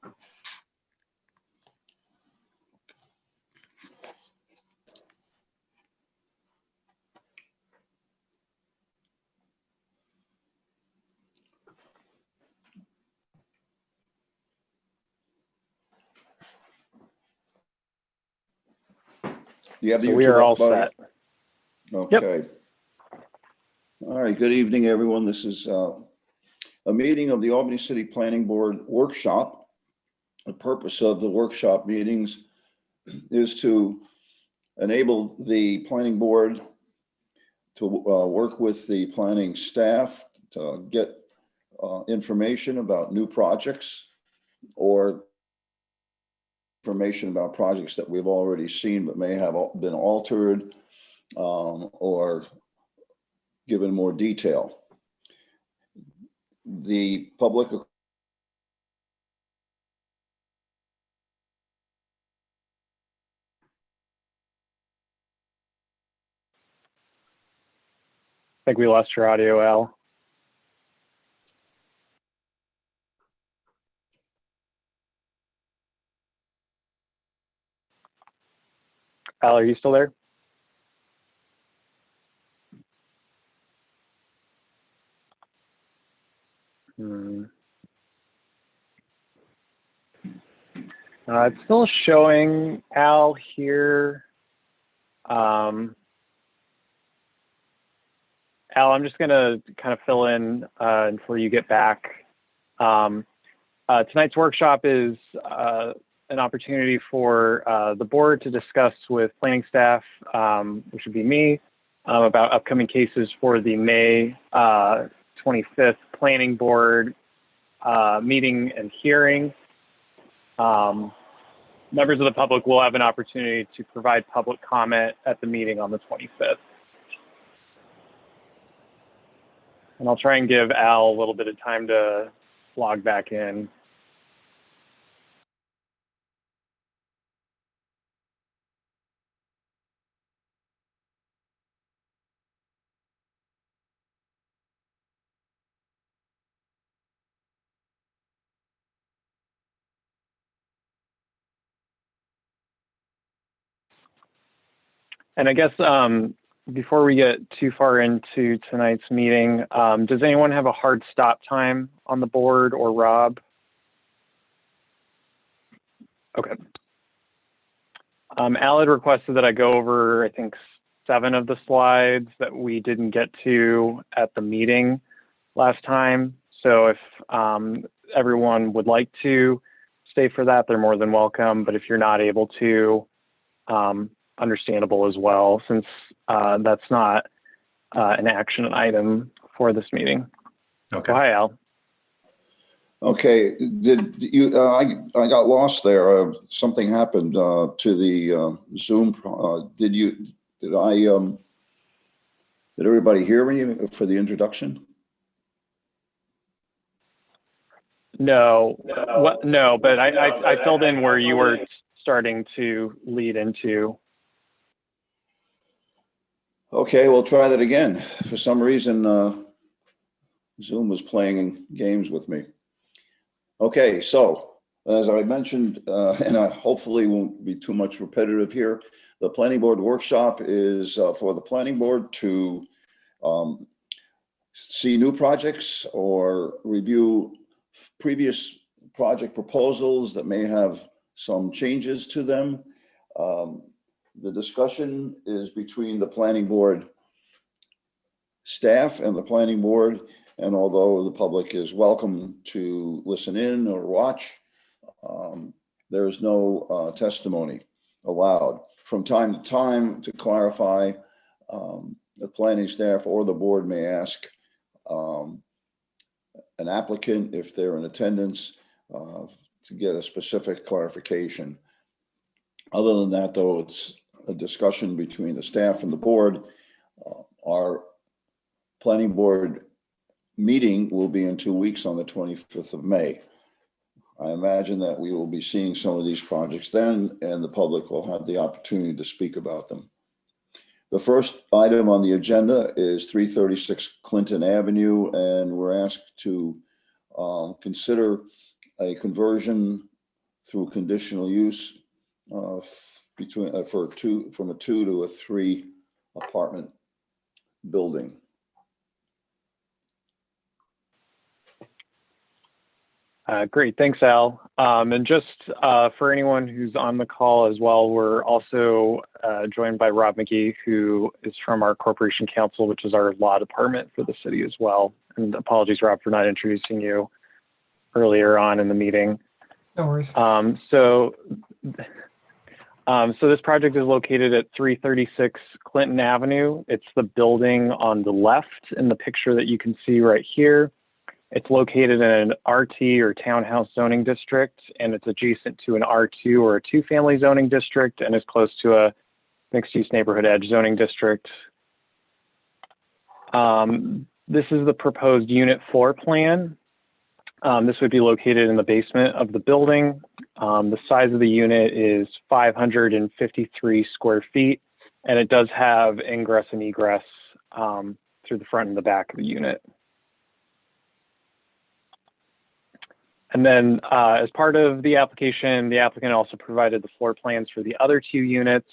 You have the We are all buddy? set. Okay. Yep. All right. Good evening, everyone. This is a meeting of the Albany City Planning Board workshop. The purpose of the workshop meetings is to enable the planning board to work with the planning staff to get information about new projects or information about projects that we've already seen but may have been altered or given more detail. The public I think we lost your audio, Al. Al, are you still there? It's still showing Al here. Al, I'm just going to kind of fill in until you get back. Tonight's workshop is an opportunity for the board to discuss with planning staff, which would be me, about upcoming cases for the May 25th planning board meeting and hearing. Members of the public will have an opportunity to provide public comment at the meeting on the 25th. And I'll try and give Al a little bit of time to log back in. And I guess before we get too far into tonight's meeting, does anyone have a hard stop time on the board or Rob? Okay. Al had requested that I go over, I think, 7 of the slides that we didn't get to at the meeting last time. So if everyone would like to stay for that, they're more than welcome. But if you're not able to, understandable as well, since that's not an action item for this meeting. Okay. So, hi, Al. Okay, did you? I got lost there. Something happened to the Zoom. Did everybody hear me for the introduction? No, no, but I filled in where you were starting to lead into. Okay, we'll try that again. For some reason, Zoom was playing games with me. Okay, so as I mentioned, and I hopefully won't be too much repetitive here, the planning board workshop is for the planning board to see new projects or review previous project proposals that may have some changes to them. The discussion is between the planning board staff and the planning board. And although the public is welcome to listen in or watch, there is no testimony allowed. From time to time, to clarify, the planning staff or the board may ask an applicant, if they're in attendance, to get a specific clarification. Other than that, though, it's a discussion between the staff and the board. Our planning board meeting will be in 2 weeks on the 25th of May. I imagine that we will be seeing some of these projects then, and the public will have the opportunity to speak about them. The first item on the agenda is 336 Clinton Avenue, and we're asked to consider a conversion through conditional use from a 2 to a 3 apartment building. Great, thanks, Al. And just for anyone who's on the call as well, we're also joined by Rob McGee, who is from our Corporation Counsel, which is our law department for the city as well. And apologies, Rob, for not introducing you earlier on in the meeting. No worries. So this project is located at 336 Clinton Avenue. It's the building on the left in the picture that you can see right here. It's located in an RT or townhouse zoning district, and it's adjacent to an R2 or a 2-family zoning district, and is close to a mixed-use neighborhood edge zoning district. This is the proposed unit floor plan. This would be located in the basement of the building. The size of the unit is 553 square feet, and it does have ingress and egress through the front and the back of the unit. And then as part of the application, the applicant also provided the floor plans for the other 2 units.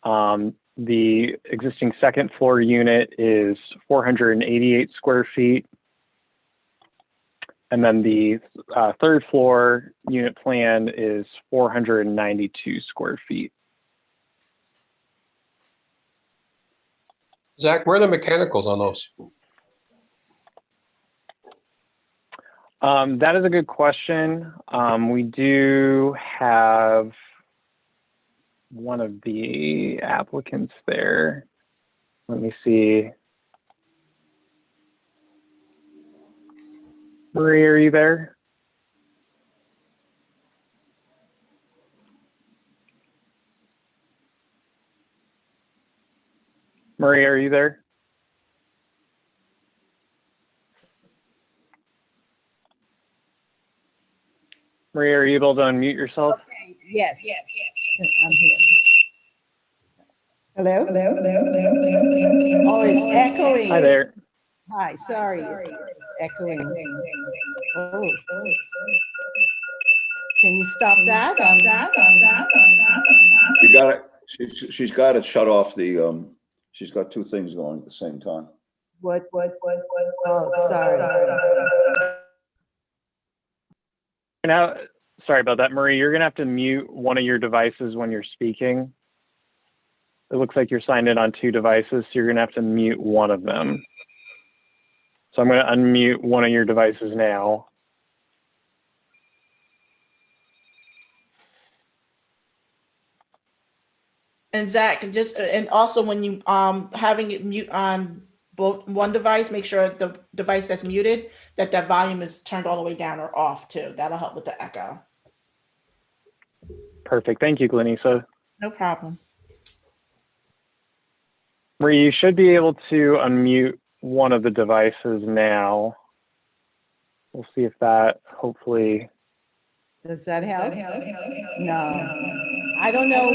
The existing second floor unit is 488 square feet. And then the third floor unit plan is 492 square feet. Zach, where are the mechanicals on those? That is a good question. We do have one of the applicants there. Let me see. Marie, are you there? Marie, are you there? Maria, are you able to unmute yourself? Okay, yes. I'm here. Hello? Oh, it's echoing. Hi there. Hi, sorry. It's echoing. Oh. Can you stop that? You got it. She's got it shut off the, she's got 2 things going at the same time. What? Oh, sorry. Now, sorry about that, Marie. You're going to have to mute one of your devices when you're speaking. It looks like you're signed in on 2 devices, so you're going to have to mute one of them. So I'm going to unmute one of your devices now. And Zach, just and also when you having it mute on both one device, make sure the device that's muted that volume is turned all the way down or off too. That'll help with the echo. Perfect. Thank you, Glenisa. No problem. Marie, you should be able to unmute one of the devices now. We'll see if that hopefully. Does that help? No. I don't know.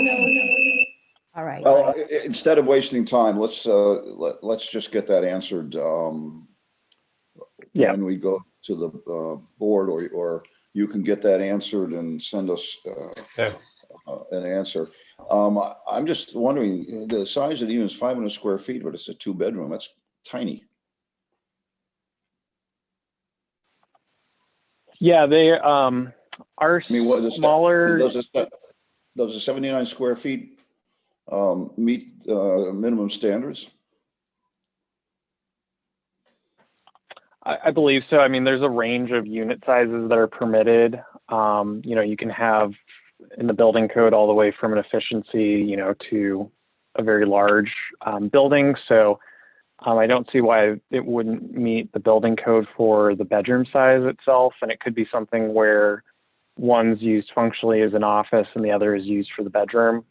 All right. Well, instead of wasting time, let's just get that answered Yeah. when we go to the board, or you can get that answered and send us an answer. I'm just wondering, the size of the unit is 500 square feet, but it's a 2-bedroom. That's tiny. Yeah, they are I mean, what is smaller. Does the 79 square feet meet minimum standards? I believe so. I mean, there's a range of unit sizes that are permitted. You can have in the building code all the way from an efficiency, to a very large building. So I don't see why it wouldn't meet the building code for the bedroom size itself. And it could be something where one's used functionally as an office and the other is used for the bedroom.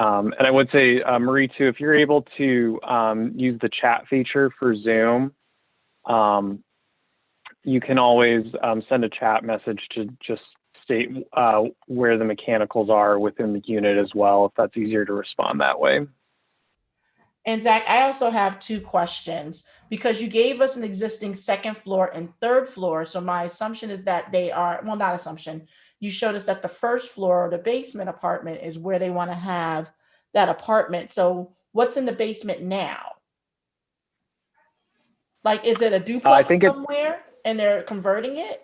And I would say, Marie, too, if you're able to use the chat feature for Zoom, you can always send a chat message to just state where the mechanicals are within the unit as well, if that's easier to respond that way. And Zach, I also have two questions because you gave us an existing second floor and third floor. So my assumption is that they are, well, not assumption. You showed us that the first floor or the basement apartment is where they want to have that apartment. So what's in the basement now? Like, is it a I duplex think it, somewhere and they're converting it?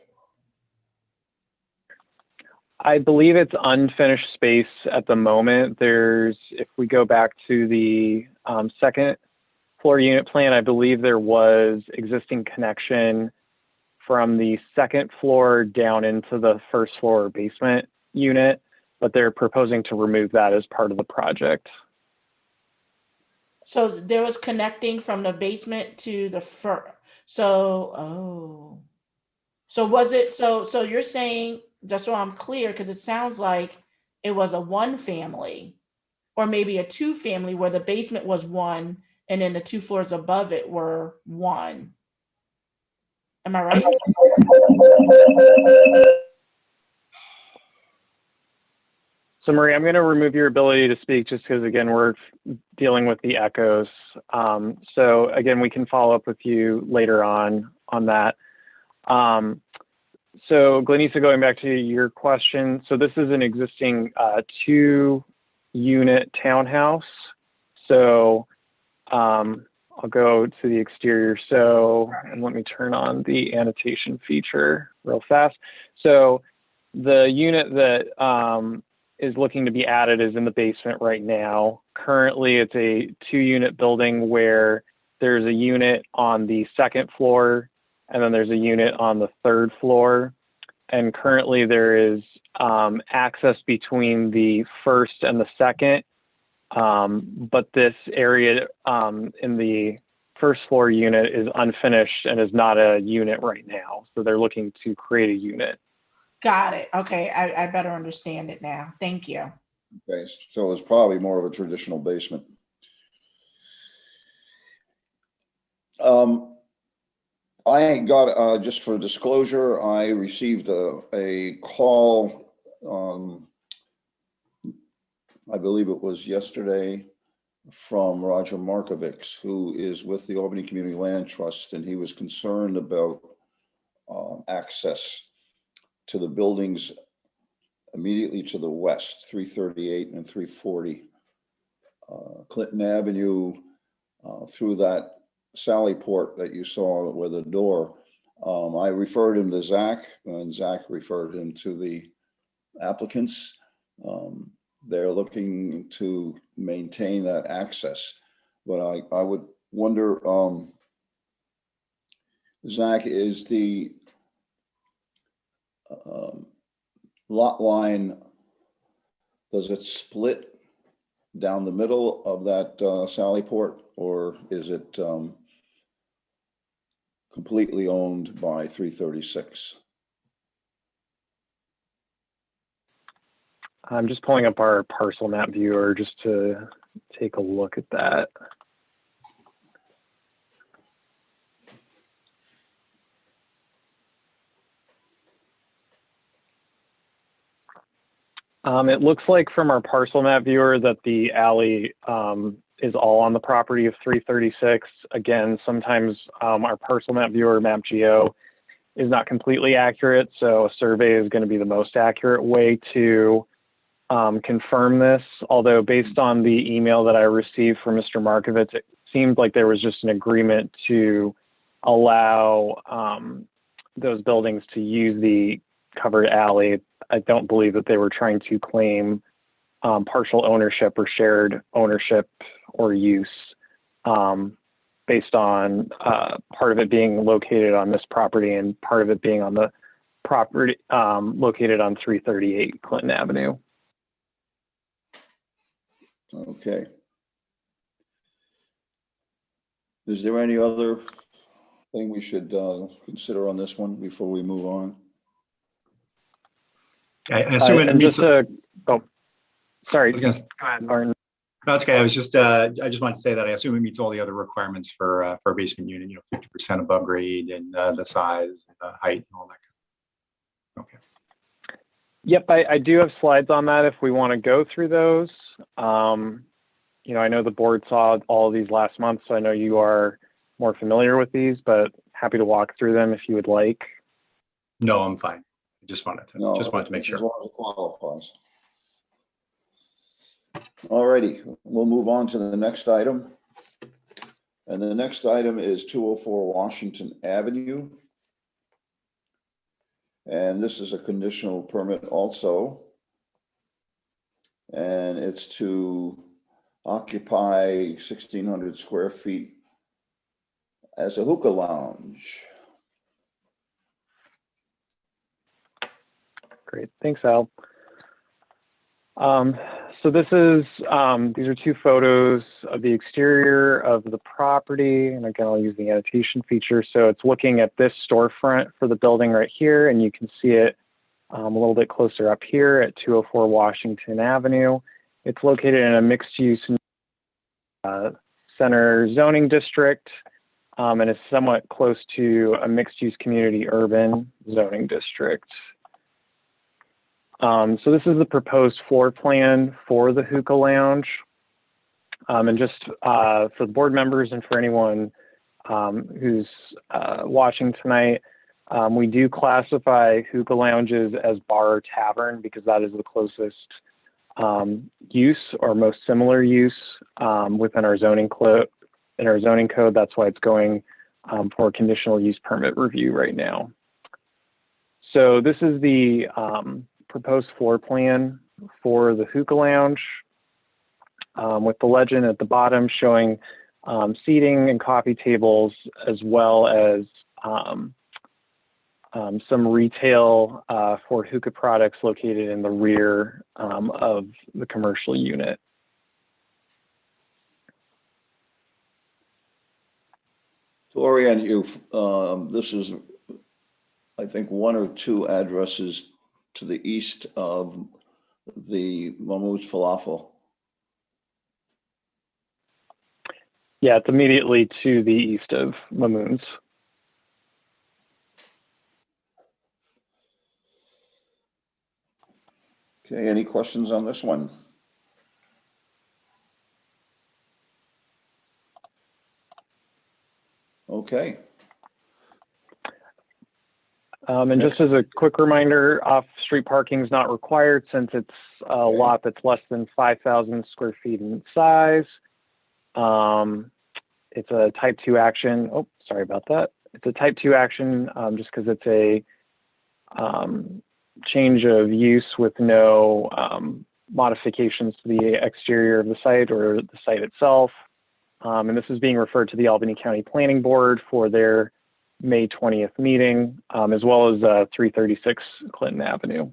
I believe it's unfinished space at the moment. There's, if we go back to the second floor unit plan, I believe there was existing connection from the second floor down into the first floor basement unit, but they're proposing to remove that as part of the project. So there was connecting from the basement to the first. So was it, so you're saying, just so I'm clear, because it sounds like it was a one family or maybe a two family where the basement was one and then the two floors above it were one. Am I right? So Marie, I'm going to remove your ability to speak just because, again, we're dealing with the echoes. So again, we can follow up with you later on that. So Glenisa, going back to your question, so this is an existing 2-unit townhouse. So I'll go to the exterior. So, and let me turn on the annotation feature real fast. So the unit that is looking to be added is in the basement right now. Currently, it's a 2-unit building where there's a unit on the second floor and then there's a unit on the third floor. And currently there is access between the first and the second. But this area in the first floor unit is unfinished and is not a unit right now. So they're looking to create a unit. Got it. Okay, I better understand it now. Thank you. Okay, so it's probably more of a traditional basement. I got, just for disclosure, I received a call, I believe it was yesterday, from Roger Markovics, who is with the Albany Community Land Trust, and he was concerned about access to the buildings immediately to the west, 338 and 340 Clinton Avenue, through that Sally Port that you saw with the door. I referred him to Zach, and Zach referred him to the applicants. They're looking to maintain that access, but I would wonder, Zach, is the lot line, does it split down the middle of that Sally Port, or is it completely owned by 336? I'm just pulling up our parcel map viewer just to take a look at that. It looks like from our parcel map viewer that the alley is all on the property of 336. Again, sometimes our parcel map viewer, MapGeo, is not completely accurate. So a survey is going to be the most accurate way to confirm this. Although based on the email that I received from Mr. Markovitz, it seemed like there was just an agreement to allow those buildings to use the covered alley. I don't believe that they were trying to claim partial ownership or shared ownership or use based on part of it being located on this property and part of it being on the property located on 338 Clinton Avenue. Okay. Is there any other thing we should consider on this one before we move on? I assume it And meets. just to, oh, sorry. I Go was ahead, Martin. That's okay. I just wanted to say that I assume it meets all the other requirements for a basement unit. 50% above grade and the size, height, and all that. Okay. Yep, I do have slides on that if we want to go through those. I know the board saw all of these last month, so I know you are more familiar with these, but happy to walk through them if you would like. No, I'm fine. I just wanted No, to make as sure. long as it qualifies. All righty, we'll move on to the next item. And the next item is 204 Washington Avenue. And this is a conditional permit also. And it's to occupy 1,600 square feet as a hookah lounge. Great, thanks, Al. So this is, these are two photos of the exterior of the property. And again, I'll use the annotation feature. So it's looking at this storefront for the building right here, and you can see it a little bit closer up here at 204 Washington Avenue. It's located in a mixed use center zoning district, and is somewhat close to a mixed use community urban zoning district. So this is the proposed floor plan for the hookah lounge. And just for the board members and for anyone who's watching tonight, we do classify hookah lounges as bar or tavern because that is the closest use or most similar use within our zoning code. In our zoning code, that's why it's going for conditional use permit review right now. So this is the proposed floor plan for the hookah lounge with the legend at the bottom showing seating and coffee tables, as well as some retail for hookah products located in the rear of the commercial unit. To orient you, this is, I think, one or two addresses to the east of the Mahmoud's Falafel. Yeah, it's immediately to the east of Mamoon's. Okay, any questions on this one? Okay. And just as a quick reminder, off-street parking is not required since it's a lot that's less than 5,000 square feet in size. It's a type 2 action. Oh, sorry about that. It's a type 2 action just because it's a change of use with no modifications to the exterior of the site or the site itself. And this is being referred to the Albany County Planning Board for their May 20th meeting, as well as 336 Clinton Avenue.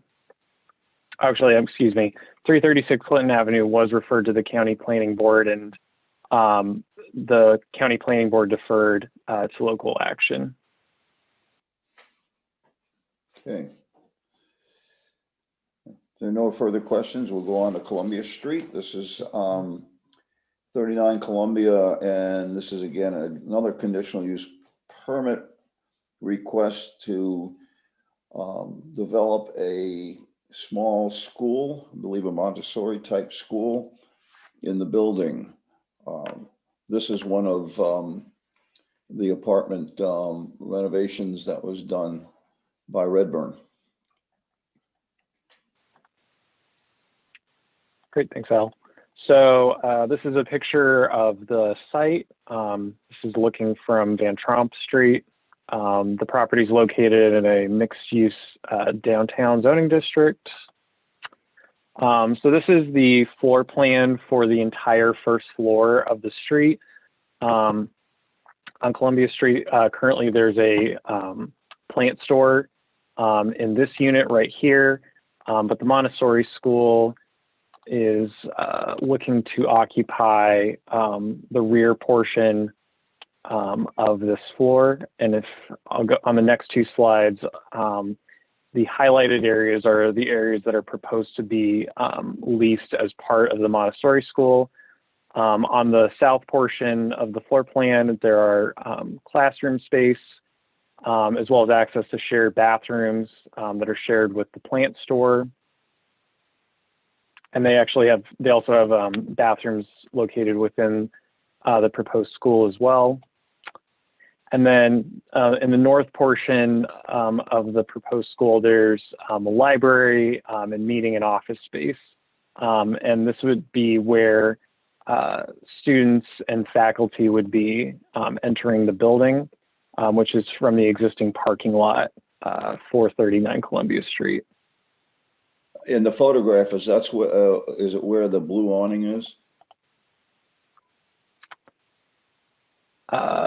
Actually, excuse me, 336 Clinton Avenue was referred to the County Planning Board, and the County Planning Board deferred to local action. Okay. If there are no further questions, we'll go on to Columbia Street. This is 39 Columbia, and this is again another conditional use permit request to develop a small school, I believe a Montessori type school in the building. This is one of the apartment renovations that was done by Redburn. Great, thanks, Al. So this is a picture of the site. This is looking from Van Tromp Street. The property is located in a mixed-use downtown zoning district. So this is the floor plan for the entire first floor of the street. On Columbia Street, currently there's a plant store in this unit right here, but the Montessori school is looking to occupy the rear portion of this floor. And if I'll go on the next two slides, the highlighted areas are the areas that are proposed to be leased as part of the Montessori school. On the south portion of the floor plan, there are classroom space, as well as access to shared bathrooms that are shared with the plant store. And they also have bathrooms located within the proposed school as well. And then in the north portion of the proposed school, there's a library and meeting and office space. And this would be where students and faculty would be entering the building, which is from the existing parking lot, 439 Columbia Street. In the photograph, is it where the blue awning is?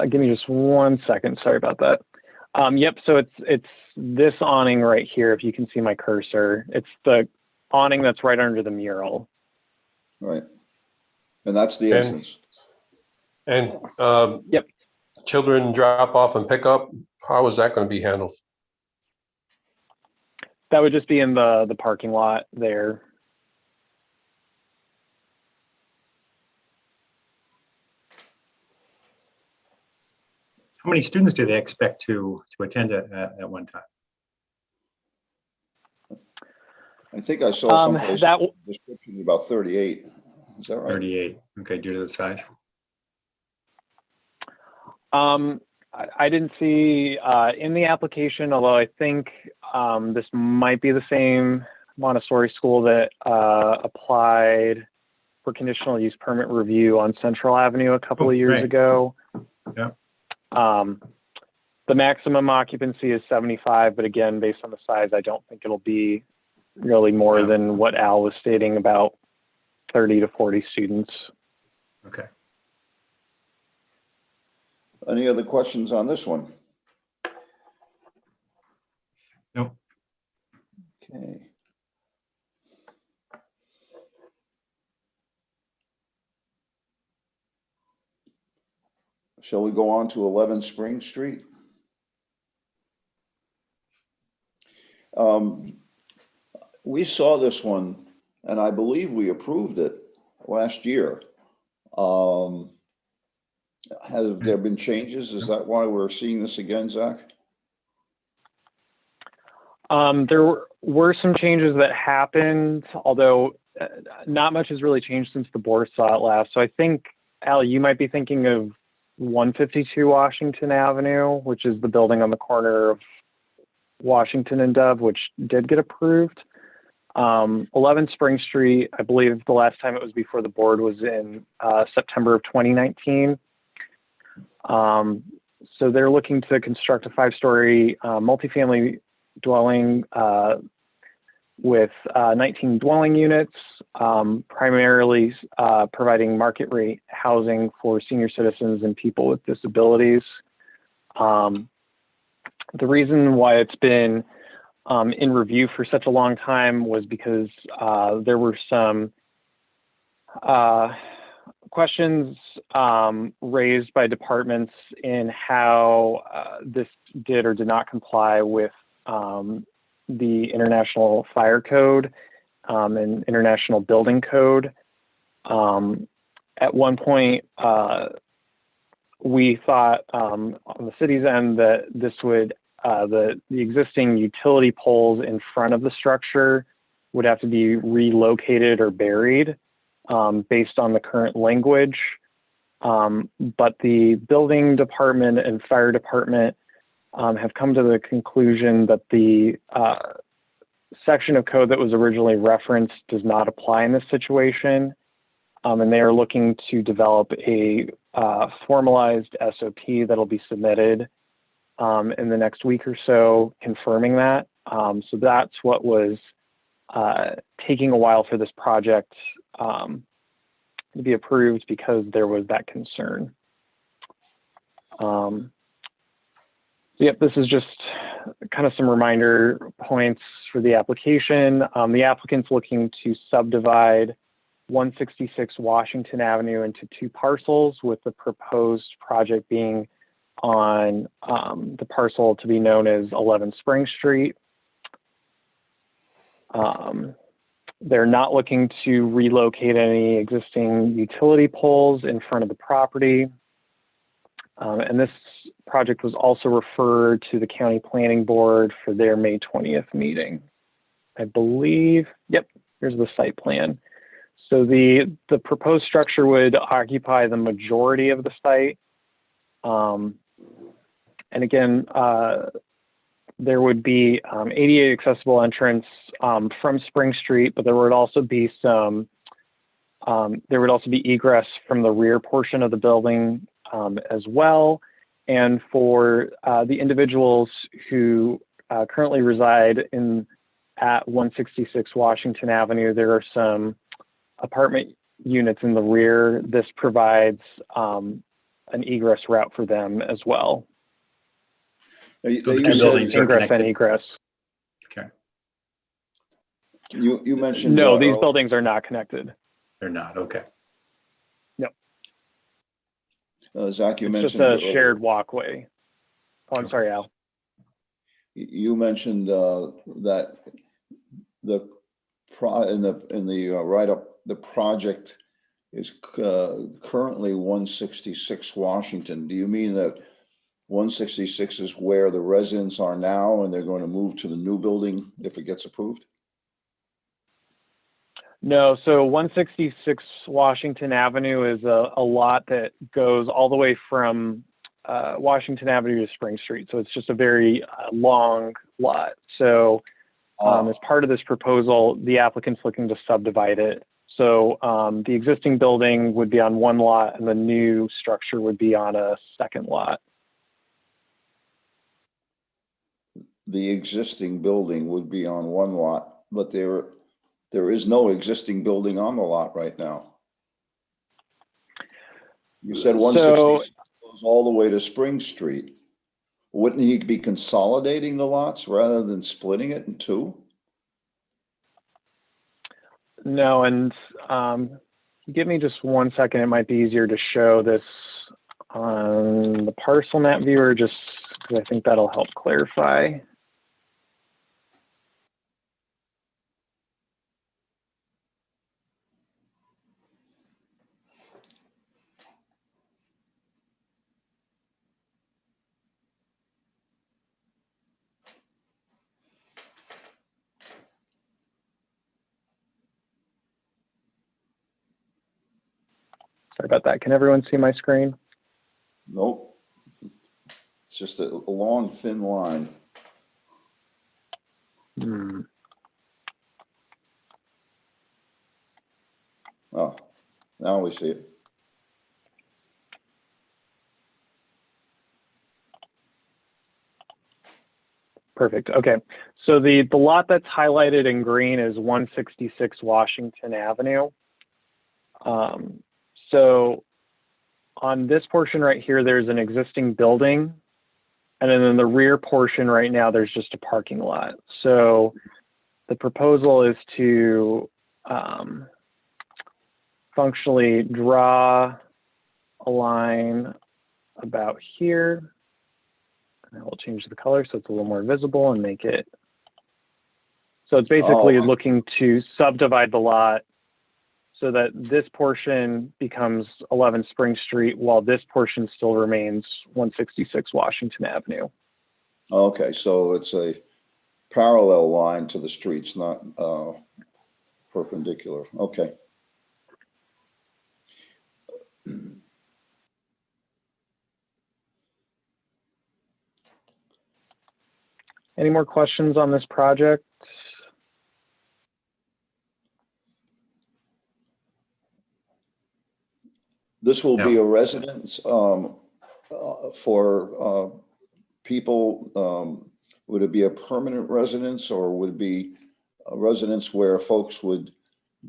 Give me just 1 second. Sorry about that. Yep. So it's this awning right here. If you can see my cursor, it's the awning that's right under the mural. Right. And that's the entrance. And Yep. children drop off and pick up, how is that going to be handled? That would just be in the parking lot there. How many students do they expect to attend at one time? I think I saw someplace that description about 38. Is that right? 38. Okay, due to the size. I didn't see in the application, although I think this might be the same Montessori school that applied for conditional use permit review on Central Avenue a couple of years right. ago. Yeah. The maximum occupancy is 75, but again, based on the size, I don't think it'll be really more Yeah. than what Al was stating, about 30 to 40 students. Okay. Any other questions on this one? Nope. Okay. Shall we go on to 11 Spring Street? We saw this one, and I believe we approved it last year. Have there been changes? Is that why we're seeing this again, Zach? There were some changes that happened, although not much has really changed since the board saw it last. So I think, Al, you might be thinking of 152 Washington Avenue, which is the building on the corner of Washington and Dove, which did get approved. 11 Spring Street, I believe the last time it was before the board was in September of 2019. So they're looking to construct a 5-story multifamily dwelling with 19 dwelling units, primarily providing market rate housing for senior citizens and people with disabilities. The reason why it's been in review for such a long time was because there were some questions raised by departments in how this did or did not comply with the International Fire Code and International Building Code. At one point, we thought on the city's end that this would, the existing utility poles in front of the structure would have to be relocated or buried based on the current language. But the building department and fire department have come to the conclusion that the section of code that was originally referenced does not apply in this situation. And they are looking to develop a formalized SOP that'll be submitted in the next week or so, confirming that. So that's what was taking a while for this project to be approved, because there was that concern. Yep, this is just kind of some reminder points for the application. The applicant's looking to subdivide 166 Washington Avenue into 2 parcels, with the proposed project being on the parcel to be known as 11 Spring Street. They're not looking to relocate any existing utility poles in front of the property. And this project was also referred to the county planning board for their May 20th meeting. I believe, yep, here's the site plan. So the proposed structure would occupy the majority of the site. And again, there would be ADA accessible entrance from Spring Street, but there would also be egress from the rear portion of the building as well. And for the individuals who currently reside at 166 Washington Avenue, there are some apartment units in the rear. This provides an egress route for them as well. So the You two said- buildings are Ingress and connected. egress. Okay, You mentioned. No, these buildings are not connected. they're not. Okay. Zach, you It's just mentioned. a shared walkway. Oh, I'm sorry, Al. You mentioned that the project is currently 166 Washington. Do you mean that 166 is where the residents are now and they're going to move to the new building if it gets approved? No, so 166 Washington Avenue is a lot that goes all the way from Washington Avenue to Spring Street. So it's just a very long lot. So as part of this proposal, the applicant's looking to subdivide it. So the existing building would be on one lot and the new structure would be on a second lot. The existing building would be on one lot, but there is no existing building on the lot right now. You said 166 goes all the way to Spring Street. Wouldn't he be consolidating the lots rather than splitting it in two? No, and give me just 1 second. It might be easier to show this on the parcel map viewer, just because I think that'll help clarify. Sorry about that. Can everyone see my screen? Nope. It's just a long, thin line. Oh, now we see it. Perfect. Okay. So the lot that's highlighted in green is 166 Washington Avenue. So on this portion right here, there's an existing building. And then in the rear portion right now, there's just a parking lot. So the proposal is to functionally draw a line about here. And we'll change the color so it's a little more visible and make it. So it's basically looking to subdivide the lot so that this portion becomes 11 Spring Street while this portion still remains 166 Washington Avenue. Okay, so it's a parallel line to the streets, not perpendicular. Okay. Any more questions on this project? This will be No. a residence for people. Would it be a permanent residence or would it be a residence where folks would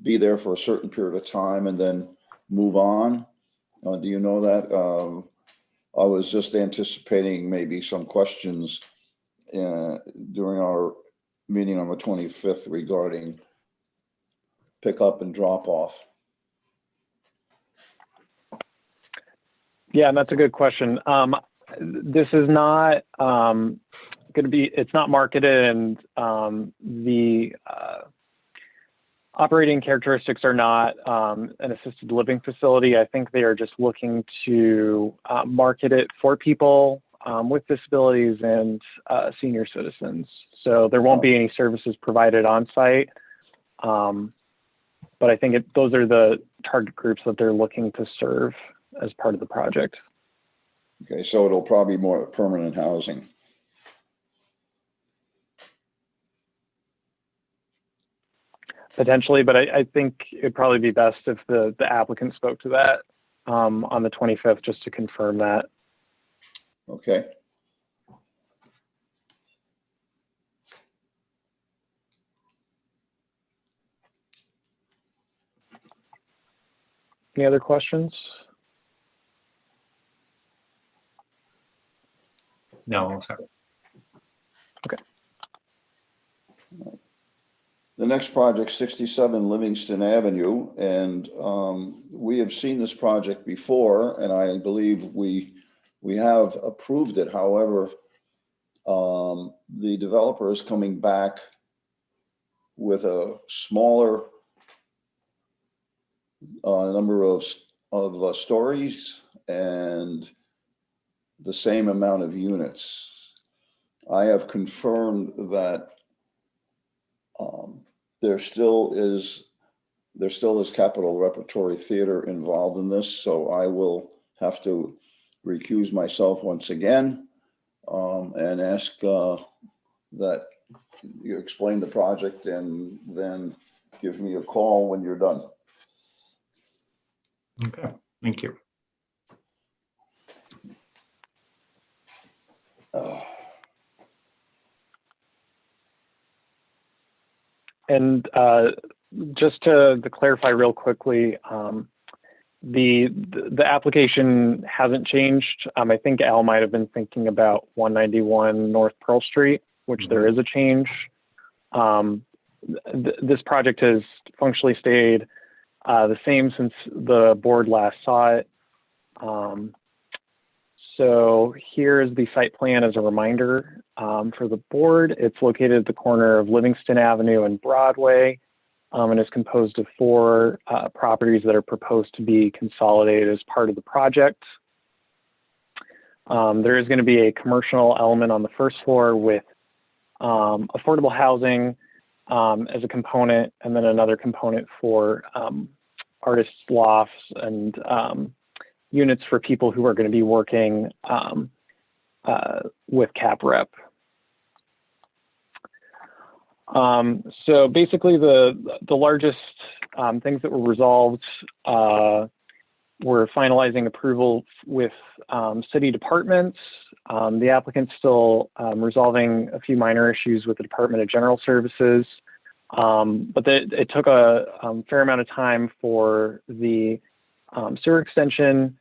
be there for a certain period of time and then move on? Do you know that? I was just anticipating maybe some questions during our meeting on the 25th regarding pickup and drop off. Yeah, that's a good question. This is not going to be, it's not marketed, and the operating characteristics are not an assisted living facility. I think they are just looking to market it for people with disabilities and senior citizens. So there won't be any services provided on site. But I think those are the target groups that they're looking to serve as part of the project. Okay, so it'll probably be more permanent housing. Potentially, but I think it'd probably be best if the applicant spoke to that on the 25th, just to confirm that. Okay. Any other questions? No, sorry. The next project, 67 Livingston Avenue, and we have seen this project before, and I believe we have approved it. However, the developer is coming back with a smaller number of stories and the same amount of units. I have confirmed that there still is Capitol Repertory Theater involved in this, so I will have to recuse myself once again and ask that you explain the project and then give me a call when you're done. Okay, thank you. And just to clarify real quickly, the application hasn't changed. I think Al might have been thinking about 191 North Pearl Street, which there is a change. This project has functionally stayed the same since the board last saw it. So here's the site plan as a reminder for the board. It's located at the corner of Livingston Avenue and Broadway, and is composed of 4 properties that are proposed to be consolidated as part of the project. There is going to be a commercial element on the first floor with affordable housing as a component, and then another component for artists' lofts and units for people who are going to be working with CapRep. So basically the largest things that were resolved were finalizing approval with city departments. The applicant's still resolving a few minor issues with the Department of General Services, but it took a fair amount of time for the sewer extension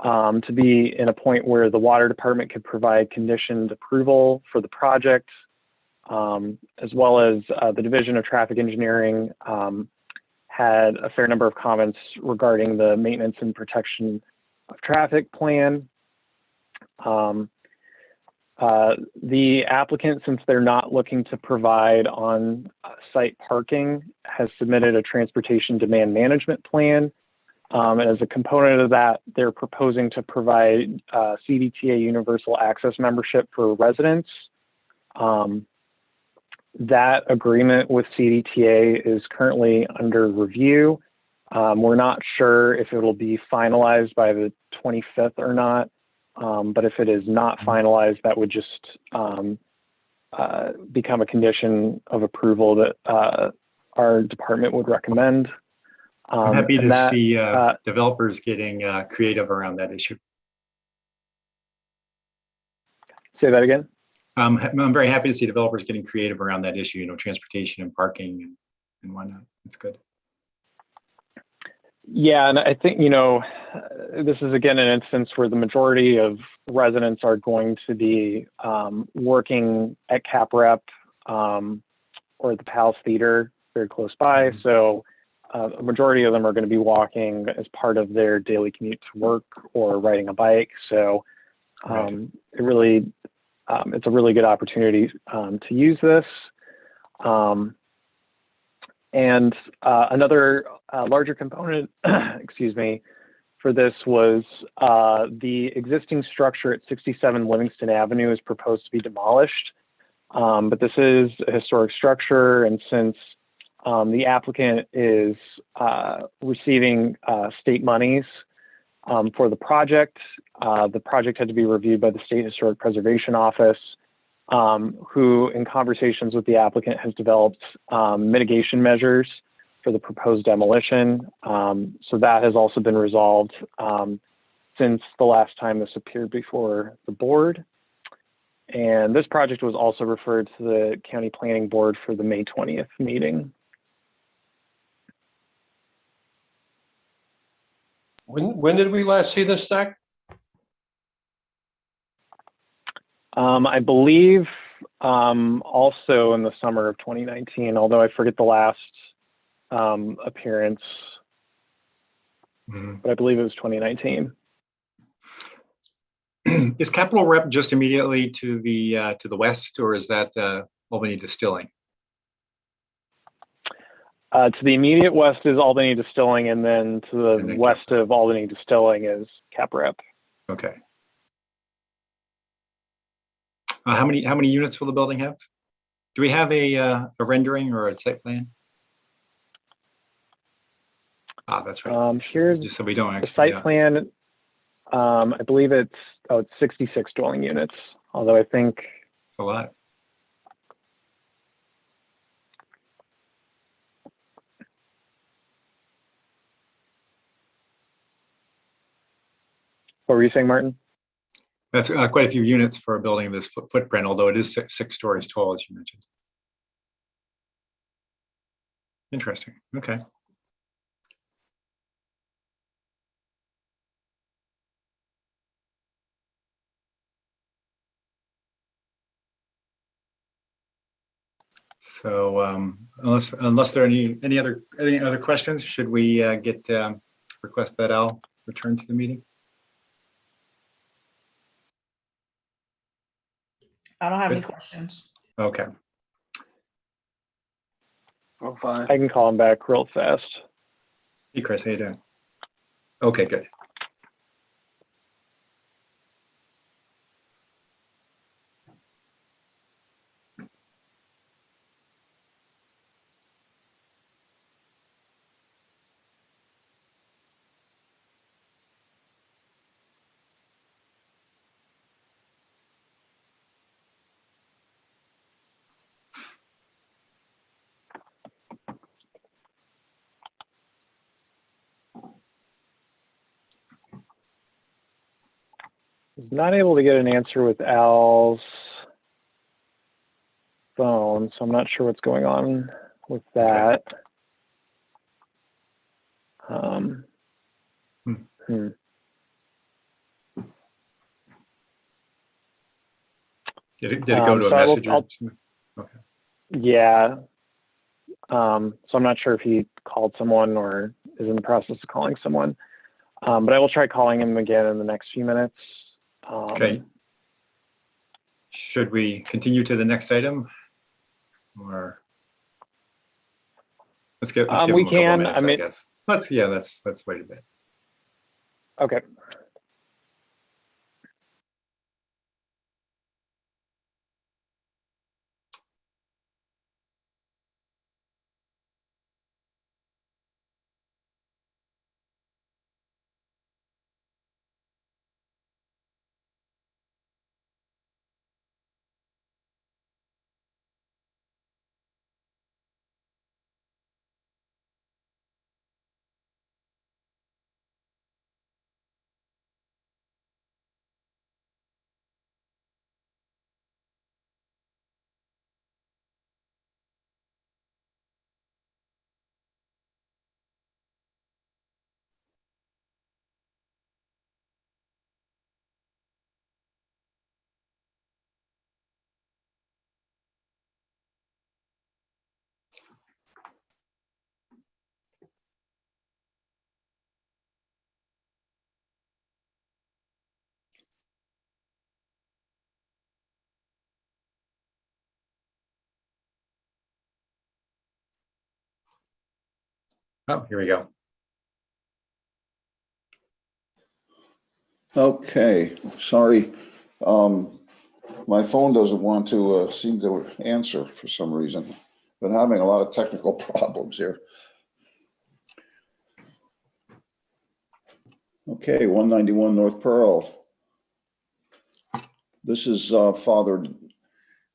to be in a point where the water department could provide conditioned approval for the project, as well as the Division of Traffic Engineering had a fair number of comments regarding the maintenance and protection of traffic plan. The applicant, since they're not looking to provide on-site parking, has submitted a transportation demand management plan. And as a component of that, they're proposing to provide CDTA universal access membership for residents. That agreement with CDTA is currently under review. We're not sure if it will be finalized by the 25th or not, but if it is not finalized, that would just become a condition of approval that our department would recommend. I'm happy to see developers getting creative around that issue. Say that again? I'm very happy to see developers getting creative around that issue, transportation and parking and whatnot. It's good. Yeah, and I think, this is again an instance where the majority of residents are going to be working at CapRep or the Palace Theater very close by. So a majority of them are going to be walking as part of their daily commute to work or riding a bike. So it really, it's a really good opportunity to use this. And another larger component, excuse me, for this was the existing structure at 67 Livingston Avenue is proposed to be demolished. But this is a historic structure, and since the applicant is receiving state monies for the project. The project had to be reviewed by the State Historic Preservation Office, who, in conversations with the applicant, has developed mitigation measures for the proposed demolition. So that has also been resolved since the last time this appeared before the board. And this project was also referred to the County Planning Board for the May 20th meeting. When did we last see this, Zach? I believe also in the summer of 2019, although I forget the last appearance, but I believe it was 2019. Is Capital Rep just immediately to the west, or is that Albany Distilling? To the immediate west is Albany Distilling, and then to the And then west of Albany Distilling is Cap Rep. Okay. How many units will the building have? Do we have a rendering or a site plan? Ah, that's right. Here's Just so we don't the actually. site plan. I believe it's 66 dwelling units, although I think A lot. what were you saying, Martin? That's quite a few units for a building of this footprint, although it is six stories tall, as you mentioned. Interesting. Okay. So unless there are any other questions, should we request that Al return to the meeting? I don't have any Good. questions. Okay. Oh, fine. I can call him back real fast. Hey, Chris, how you doing? Okay, good. Not able to get an answer with Al's phone, so I'm not sure what's going on with that. Did it go to a So message or something? Okay. Yeah. So I'm not sure if he called someone or is in the process of calling someone. But I will try calling him again in the next few minutes. Okay. Should we continue to the next item? Or let's give him we a couple can. of minutes, I mean, I guess. Let's wait a bit. okay. Oh, here we go. Okay, sorry. My phone doesn't want to seem to answer for some reason. Been having a lot of technical problems here. Okay, 191 North Pearl. This is fathered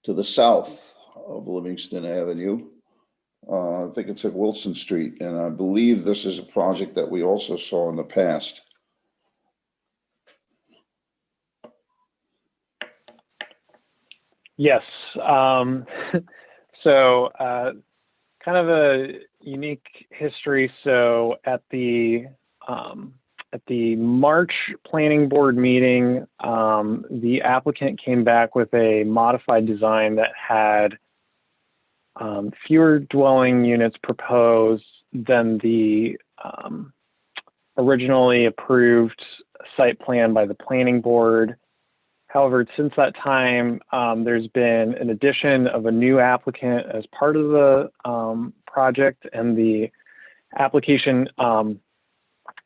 to the south of Livingston Avenue. I think it's at Wilson Street, and I believe this is a project that we also saw in the past. Yes. So kind of a unique history. So at the March Planning Board meeting, the applicant came back with a modified design that had fewer dwelling units proposed than the originally approved site plan by the Planning Board. However, since that time, there's been an addition of a new applicant as part of the project, and the application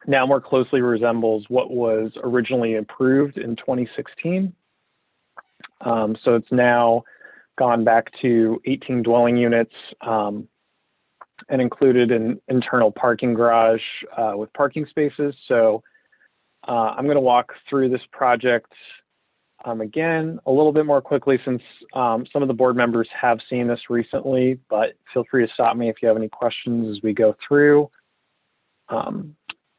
now more closely resembles what was originally approved in 2016. So it's now gone back to 18 dwelling units and included an internal parking garage with parking spaces. So I'm going to walk through this project again a little bit more quickly, since some of the board members have seen this recently, but feel free to stop me if you have any questions as we go through.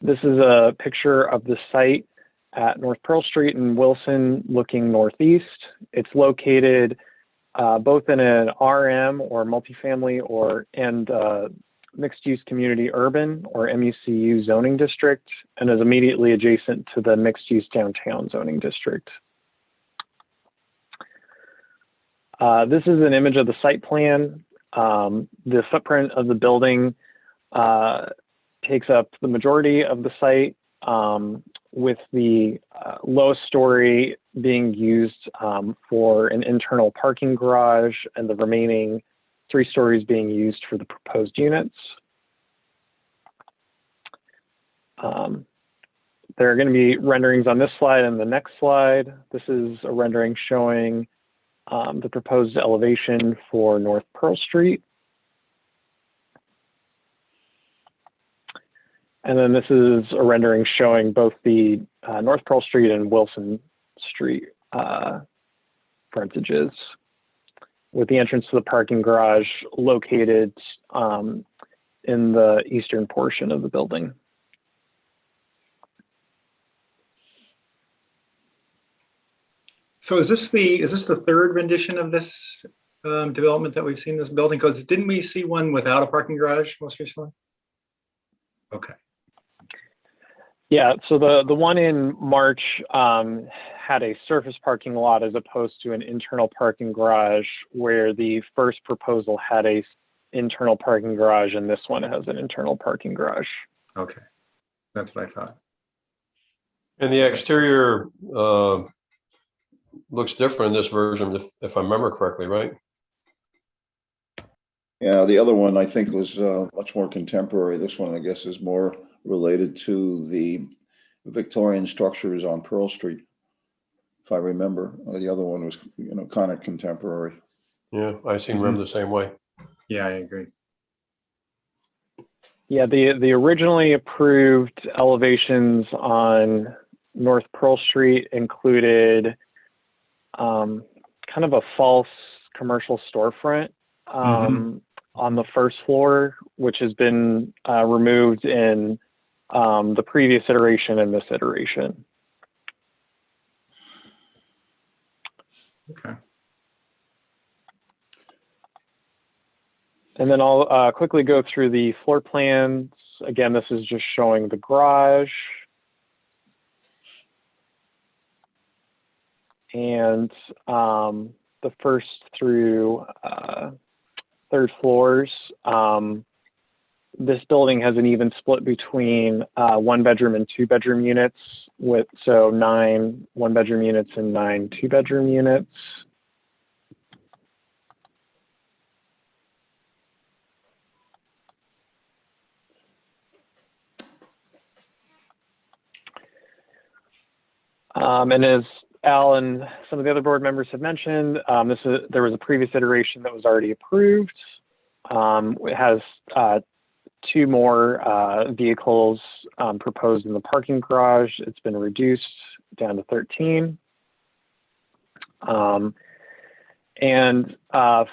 This is a picture of the site at North Pearl Street in Wilson, looking northeast. It's located both in an RM or multifamily and mixed use community urban or MUCU zoning district, and is immediately adjacent to the mixed use downtown zoning district. This is an image of the site plan. The footprint of the building takes up the majority of the site, with the lowest story being used for an internal parking garage, and the remaining 3 stories being used for the proposed units. There are going to be renderings on this slide and the next slide. This is a rendering showing the proposed elevation for North Pearl Street. And then this is a rendering showing both the North Pearl Street and Wilson Street frontages, with the entrance to the parking garage located in the eastern portion of the building. So is this the third rendition of this development that we've seen in this building? Because didn't we see one without a parking garage most recently? Okay. Yeah, so the one in March had a surface parking lot as opposed to an internal parking garage, where the first proposal had a internal parking garage, and this one has an internal parking garage. Okay, that's what I thought. And the exterior looks different in this version, if I remember correctly, right? Yeah, the other one I think was much more contemporary. This one, I guess, is more related to the Victorian structures on Pearl Street, if I remember. The other one was, kind of contemporary. Yeah, I seem to remember the same way. Yeah, I agree. Yeah, the originally approved elevations on North Pearl Street included kind of a false commercial storefront on the first floor, which has been removed in the previous iteration and this iteration. Okay. And then I'll quickly go through the floor plans. Again, this is just showing the garage. And the first through third floors. This building has an even split between 1-bedroom and 2-bedroom units, so 9 1-bedroom units and 9 2-bedroom units. And as Al and some of the other board members have mentioned, there was a previous iteration that was already approved. It has 2 more vehicles proposed in the parking garage. It's been reduced down to 13. And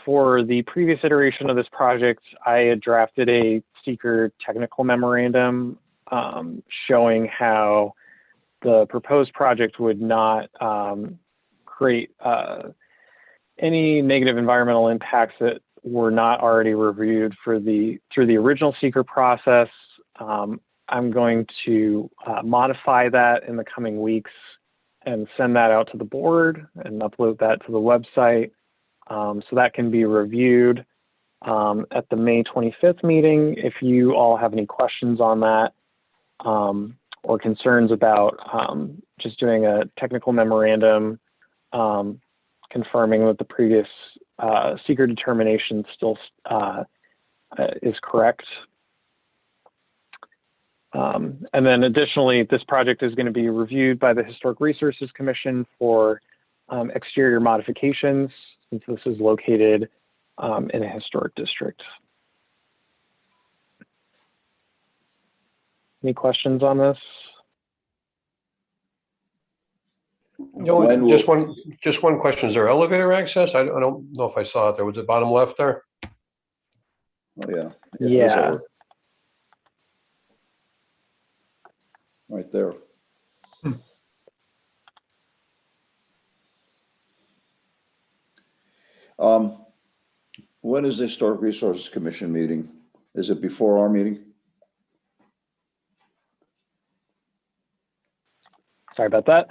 for the previous iteration of this project, I had drafted a seeker technical memorandum showing how the proposed project would not create any negative environmental impacts that were not already reviewed through the original seeker process. I'm going to modify that in the coming weeks and send that out to the board and upload that to the website so that can be reviewed at the May 25th meeting. If you all have any questions on that or concerns about just doing a technical memorandum confirming that the previous seeker determination still is correct. And then additionally, this project is going to be reviewed by the Historic Resources Commission for exterior modifications, since this is located in a historic district. Any questions on this? When Just one question. Is there elevator access? I don't know if I saw it there. Was it bottom left there? Oh, yeah. Yeah. Right there. When is the Historic Resources Commission meeting? Is it before our meeting? Sorry about that.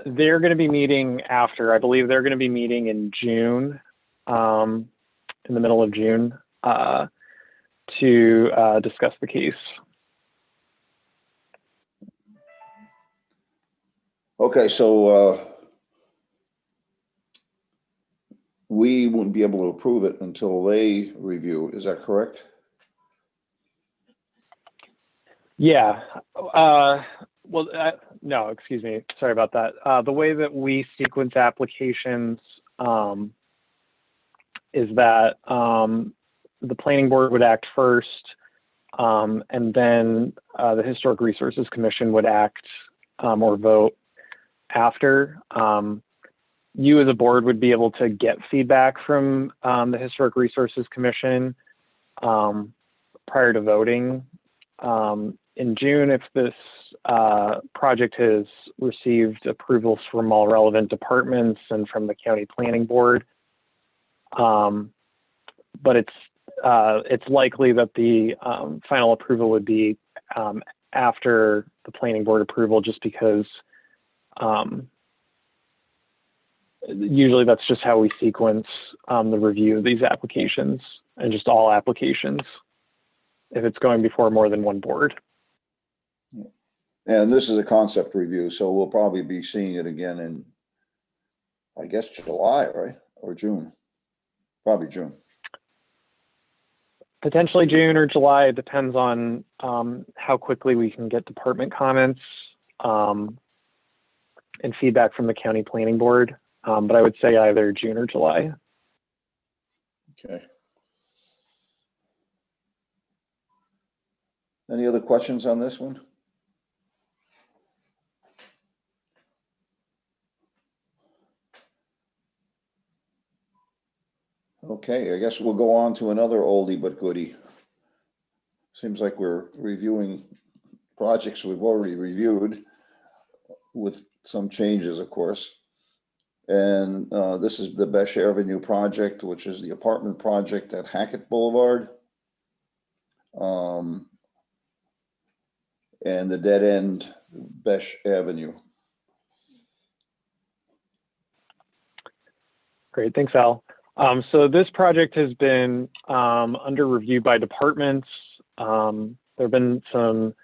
They're going to be meeting after. I believe they're going to be meeting in June, in the middle of June, to discuss the case. Okay, so we wouldn't be able to approve it until they review. Is that correct? Yeah. No, excuse me. Sorry about that. The way that we sequence applications is that the planning board would act first, and then the Historic Resources Commission would act or vote after. You as a board would be able to get feedback from the Historic Resources Commission prior to voting. In June, if this project has received approvals from all relevant departments and from the county planning board, but it's likely that the final approval would be after the planning board approval, just because usually that's just how we sequence the review of these applications, and just all applications, if it's going before more than one board. And this is a concept review, so we'll probably be seeing it again in, I guess, July, right? Or June? Probably June. Potentially June or July. It depends on how quickly we can get department comments and feedback from the county planning board. But I would say either June or July. Okay. Any other questions on this one? Okay, I guess we'll go on to another oldie but goodie. Seems like we're reviewing projects we've already reviewed with some changes, of course. And this is the Besh Avenue project, which is the apartment project at Hackett Boulevard. And the dead end Besh Avenue. Great, thanks, Al. So this project has been under review by departments. There have been some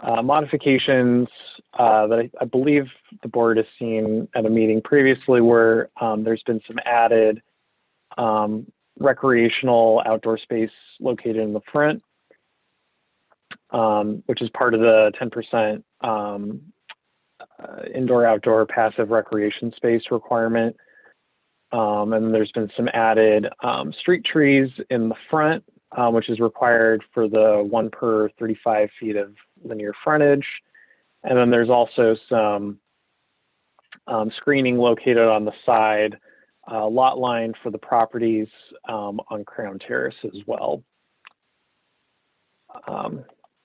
modifications that I believe the board has seen at a meeting previously, where there's been some added recreational outdoor space located in the front, which is part of the 10% indoor-outdoor passive recreation space requirement. And there's been some added street trees in the front, which is required for the 1 per 35 feet of linear frontage. And then there's also some screening located on the side lot line for the properties on Crown Terrace as well.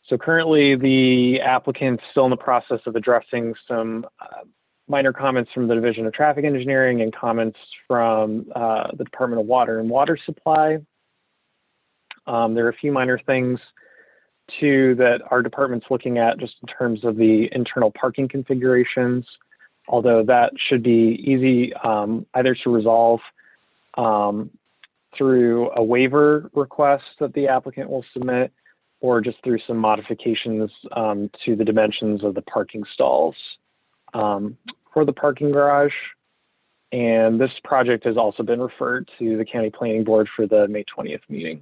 So currently the applicant's still in the process of addressing some minor comments from the Division of Traffic Engineering and comments from the Department of Water and Water Supply. There are a few minor things too that our department's looking at just in terms of the internal parking configurations, although that should be easy either to resolve through a waiver request that the applicant will submit, or just through some modifications to the dimensions of the parking stalls for the parking garage. And this project has also been referred to the County Planning Board for the May 20th meeting.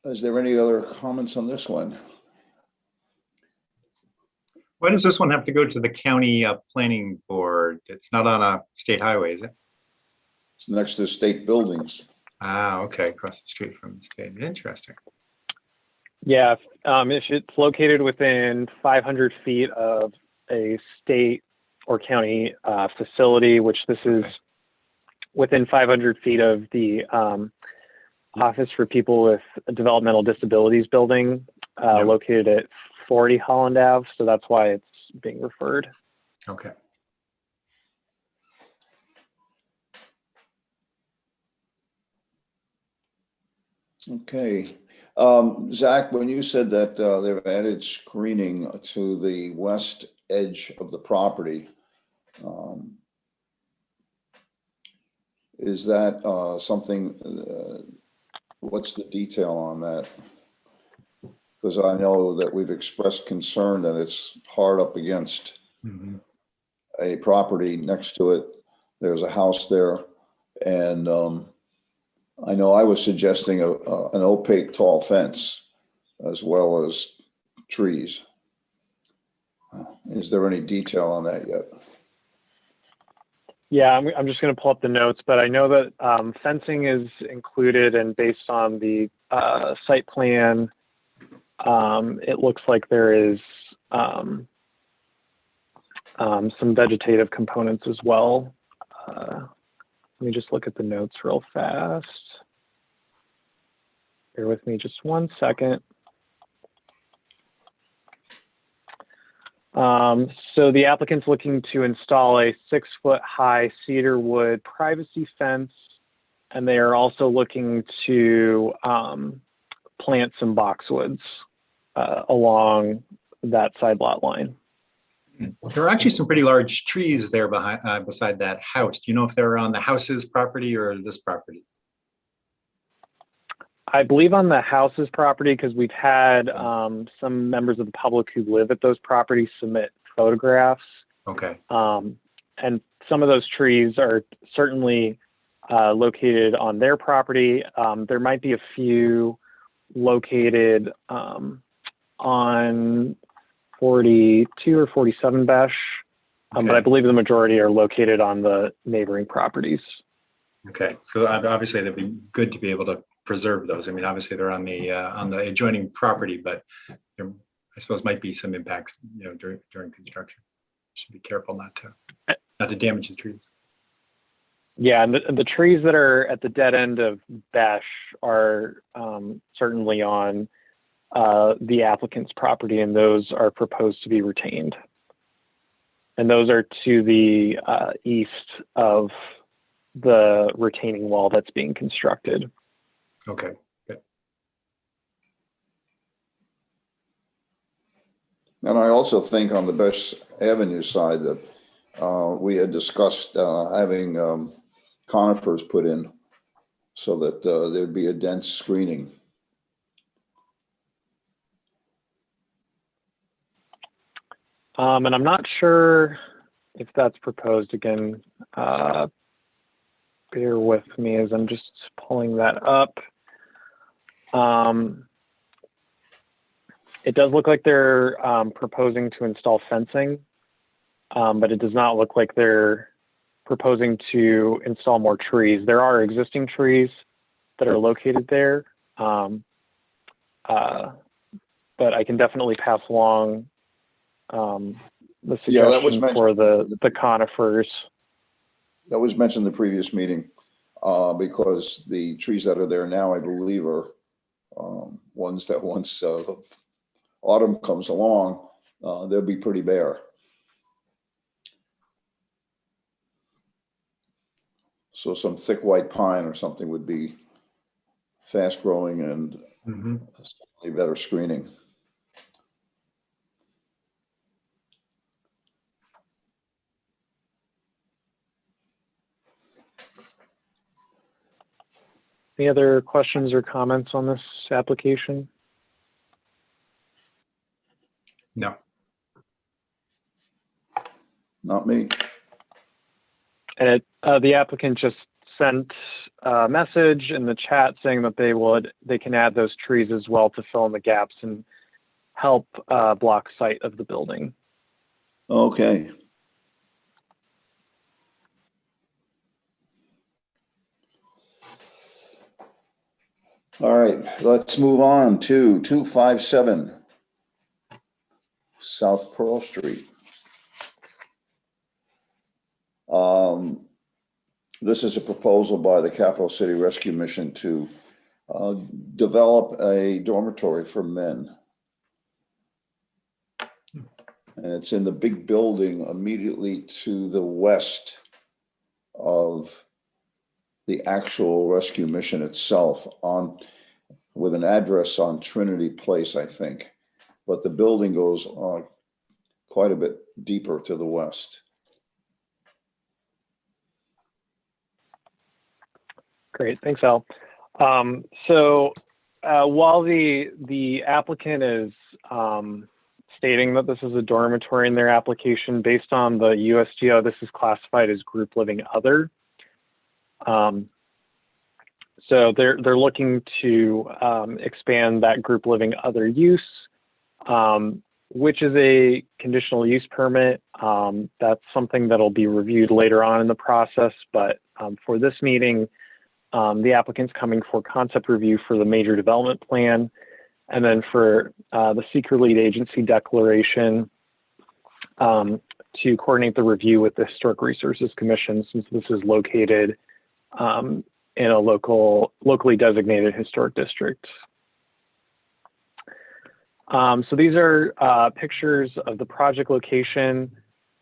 Is there any other comments on this one? Why does this one have to go to the county planning board? It's not on a state highway, is it? It's next to state buildings. Ah, okay, across the street from the state. Interesting. Yeah, if it's located within 500 feet of a state or county facility, which this is within 500 feet of the Office for People with Developmental Disabilities building located at 40 Holland Ave. So that's why it's being referred. Okay. Okay. Zach, when you said that they've added screening to the west edge of the property, is that something, what's the detail on that? Because I know that we've expressed concern that it's hard up against a property next to it. There's a house there, and I know I was suggesting an opaque tall fence as well as trees. Is there any detail on that yet? Yeah, I'm just going to pull up the notes, but I know that fencing is included, and based on the site plan, it looks like there is some vegetative components as well. Let me just look at the notes real fast. Bear with me just 1 second. So the applicant's looking to install a 6-foot high cedar wood privacy fence, and they are also looking to plant some boxwoods along that side lot line. There are actually some pretty large trees there behind, beside that house. Do you know if they're on the house's property or this property? I believe on the house's property, because we've had some members of the public who live at those properties submit photographs. Okay. And some of those trees are certainly located on their property. There might be a few located on 42 or 47 Besh, but I believe the majority are located on the neighboring properties. Okay, so obviously it'd be good to be able to preserve those. I mean, obviously they're on the adjoining property, but there, I suppose, might be some impacts, you know, during construction. Should be careful not to damage the trees. Yeah, and the trees that are at the dead end of Besh are certainly on the applicant's property, and those are proposed to be retained. And those are to the east of the retaining wall that's being constructed. Okay, good. And I also think on the Besh Avenue side that we had discussed having conifers put in so that there'd be a dense screening. And I'm not sure if that's proposed. Again, bear with me as I'm just pulling that up. It does look like they're proposing to install fencing, but it does not look like they're proposing to install more trees. There are existing trees that are located there, but I can definitely pass along the Yeah, that was suggestion for the conifers. That was mentioned in the previous meeting, because the trees that are there now, I believe, are ones that once autumn comes along, they'll be pretty bare. So some thick white pine or something would be fast growing and Mhm. certainly better screening. Any other questions or comments on this application? No. Not me. And the applicant just sent a message in the chat saying that they can add those trees as well to fill in the gaps and help block sight of the building. Okay. All right, let's move on to 257 South Pearl Street. This is a proposal by the Capital City Rescue Mission to develop a dormitory for men. And it's in the big building immediately to the west of the actual rescue mission itself, with an address on Trinity Place, I think. But the building goes on quite a bit deeper to the west. Great, thanks, Al. While the applicant is stating that this is a dormitory in their application, based on the USDO, this is classified as group living other. So they're looking to expand that group living other use, which is a conditional use permit. That's something that'll be reviewed later on in the process, but for this meeting, the applicant's coming for concept review for the major development plan, and then for the seeker lead agency declaration to coordinate the review with the Historic Resources Commission, since this is located in a locally designated historic district. So these are pictures of the project location.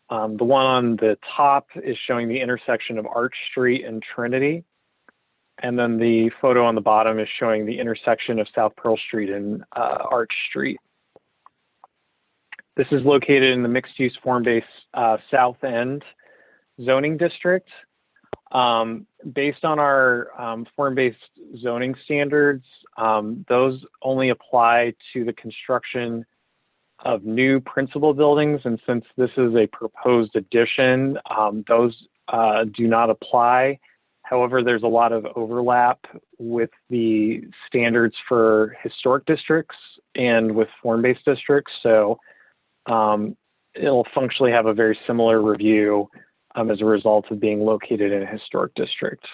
The one on the top is showing the intersection of Arch Street and Trinity. And then the photo on the bottom is showing the intersection of South Pearl Street and Arch Street. This is located in the mixed-use form-based South End zoning district. Based on our form-based zoning standards, those only apply to the construction of new principal buildings. And since this is a proposed addition, those do not apply. However, there's a lot of overlap with the standards for historic districts and with form-based districts. So it'll functionally have a very similar review as a result of being located in a historic district.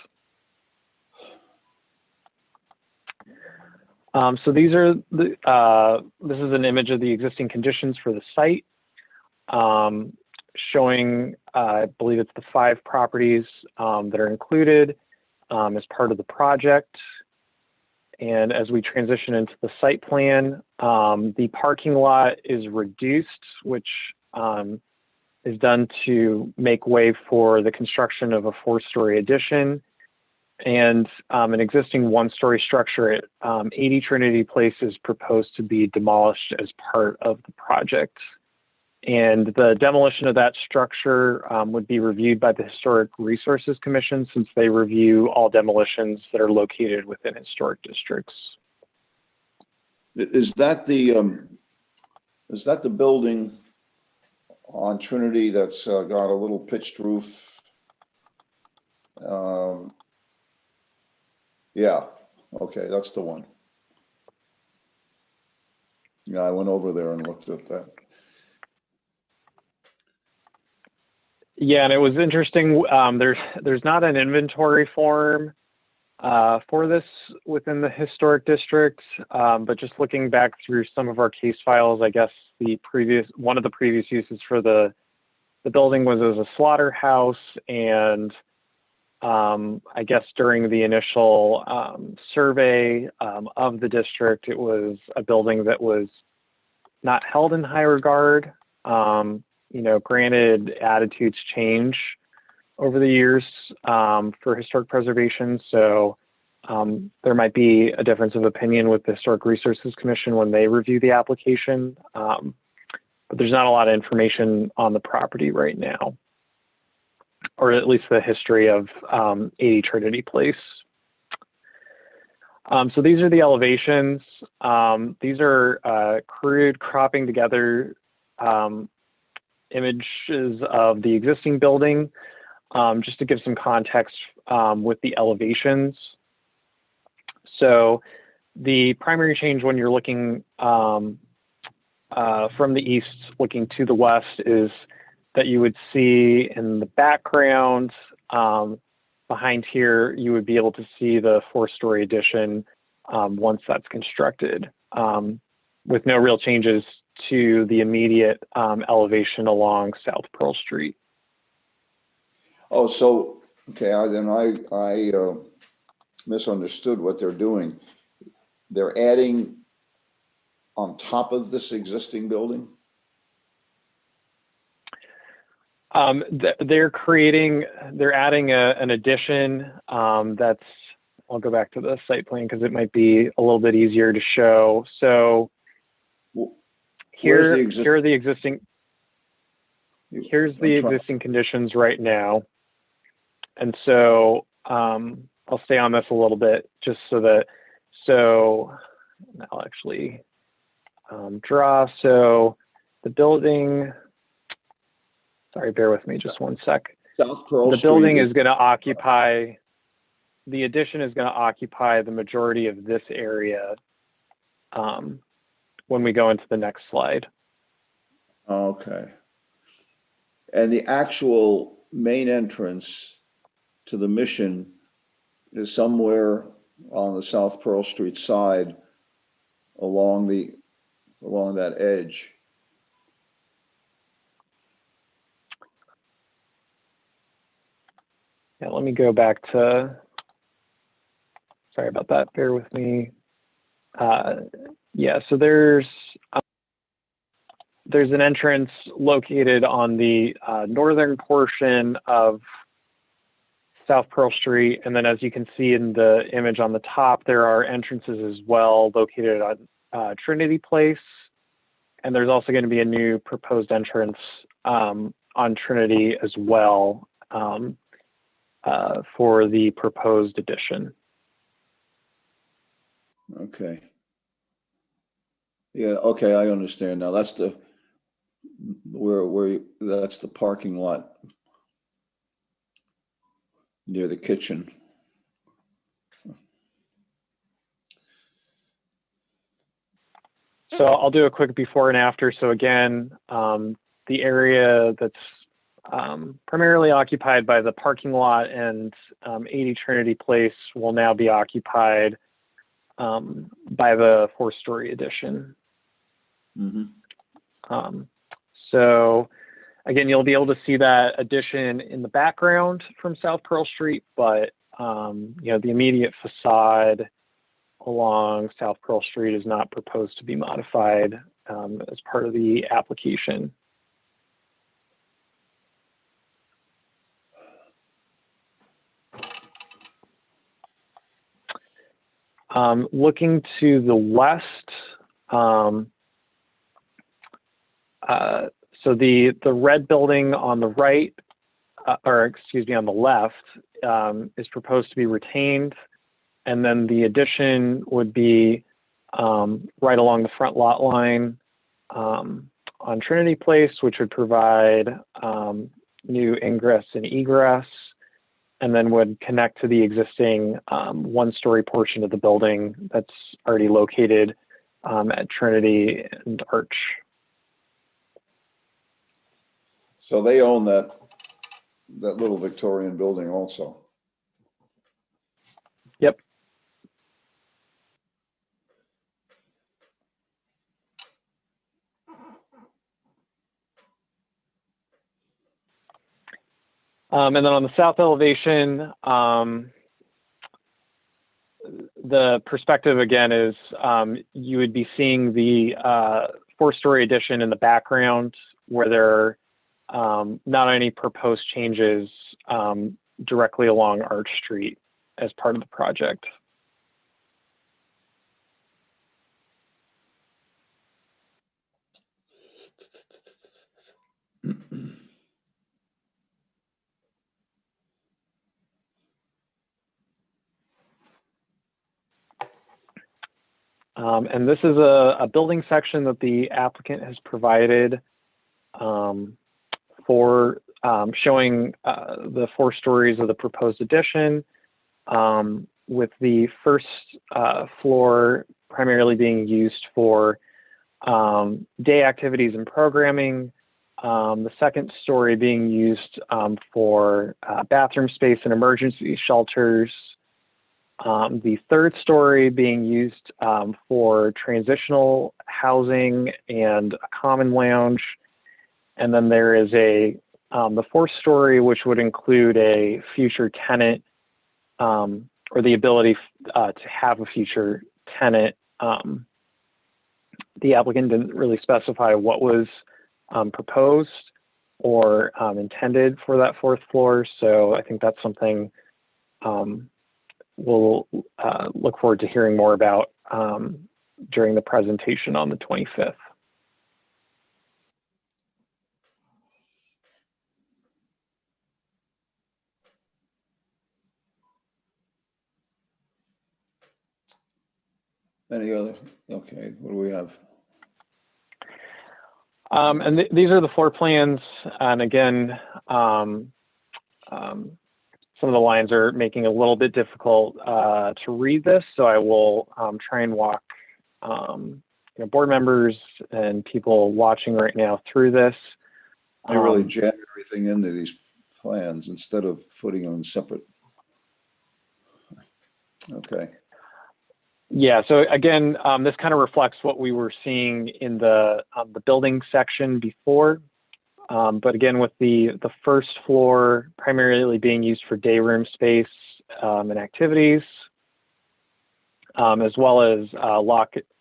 So these are this is an image of the existing conditions for the site, showing, I believe it's the 5 properties that are included as part of the project. And as we transition into the site plan, the parking lot is reduced, which is done to make way for the construction of a 4-story addition. And an existing 1-story structure at 80 Trinity Place is proposed to be demolished as part of the project. And the demolition of that structure would be reviewed by the Historic Resources Commission, since they review all demolitions that are located within historic districts. Is that the building on Trinity that's got a little pitched roof? Yeah, okay, that's the one. Yeah, I went over there and looked at that. Yeah, and it was interesting. There's not an inventory form for this within the historic district, but just looking back through some of our case files, I guess one of the previous uses for the building was as a slaughterhouse, and I guess during the initial survey of the district, it was a building that was not held in high regard. Granted, attitudes change over the years for historic preservation, so there might be a difference of opinion with the Historic Resources Commission when they review the application, but there's not a lot of information on the property right now, or at least the history of 80 Trinity Place. So these are the elevations. These are crude cropping together images of the existing building, just to give some context with the elevations. So the primary change when you're looking from the east looking to the west is that you would see in the background behind here, you would be able to see the 4-story addition once that's constructed, with no real changes to the immediate elevation along South Pearl Street. Oh, so, okay, I misunderstood what they're doing. They're adding on top of this existing building? They're adding an addition that's, I'll go back to the site plan because it might be a little bit easier to show. So here's the existing conditions right now. And so I'll stay on this a little bit just so I'll actually draw. So the building, sorry, bear with me just one sec. South Pearl The Street building is going to occupy, the addition is going to occupy the majority of this area when we go into the next slide. Okay. And the actual main entrance to the mission is somewhere on the South Pearl Street side along that edge. Yeah, let me go back to, sorry about that, bear with me. Yeah, so there's an entrance located on the northern portion of South Pearl Street. And then as you can see in the image on the top, there are entrances as well located on Trinity Place. And there's also going to be a new proposed entrance on Trinity as well for the proposed addition. Okay. Yeah, okay, I understand now. That's the that's the parking lot near the kitchen. So I'll do a quick before and after. So again, the area that's primarily occupied by the parking lot and 80 Trinity Place will now be occupied by the 4-story addition. Mm-hmm. So again, you'll be able to see that addition in the background from South Pearl Street, but the immediate facade along South Pearl Street is not proposed to be modified as part of the application. Looking to the west, so the red building on the right, on the left, is proposed to be retained. And then the addition would be right along the front lot line on Trinity Place, which would provide new ingress and egress, and then would connect to the existing 1-story portion of the building that's already located at Trinity and Arch. So they own that little Victorian building also. Yep. And then on the south elevation, the perspective again is you would be seeing the 4-story addition in the background where there are not any proposed changes directly along Arch Street as part of the project. And this is a building section that the applicant has provided for showing the 4 stories of the proposed addition, with the first floor primarily being used for day activities and programming, the second story being used for bathroom space and emergency shelters, the third story being used for transitional housing and a common lounge. And then there is the 4th story, which would include a future tenant or the ability to have a future tenant. The applicant didn't really specify what was proposed or intended for that 4th floor. So I think that's something we'll look forward to hearing more about during the presentation on the 25th. Any other? Okay, what do we have? And these are the floor plans. And again, some of the lines are making it a little bit difficult to read this. So I will try and walk board members and people watching right now through this. I really jam everything into these plans instead of putting them separate. Okay. Yeah, so again, this kind of reflects what we were seeing in the building section before. But again, with the first floor primarily being used for day room space and activities, as well as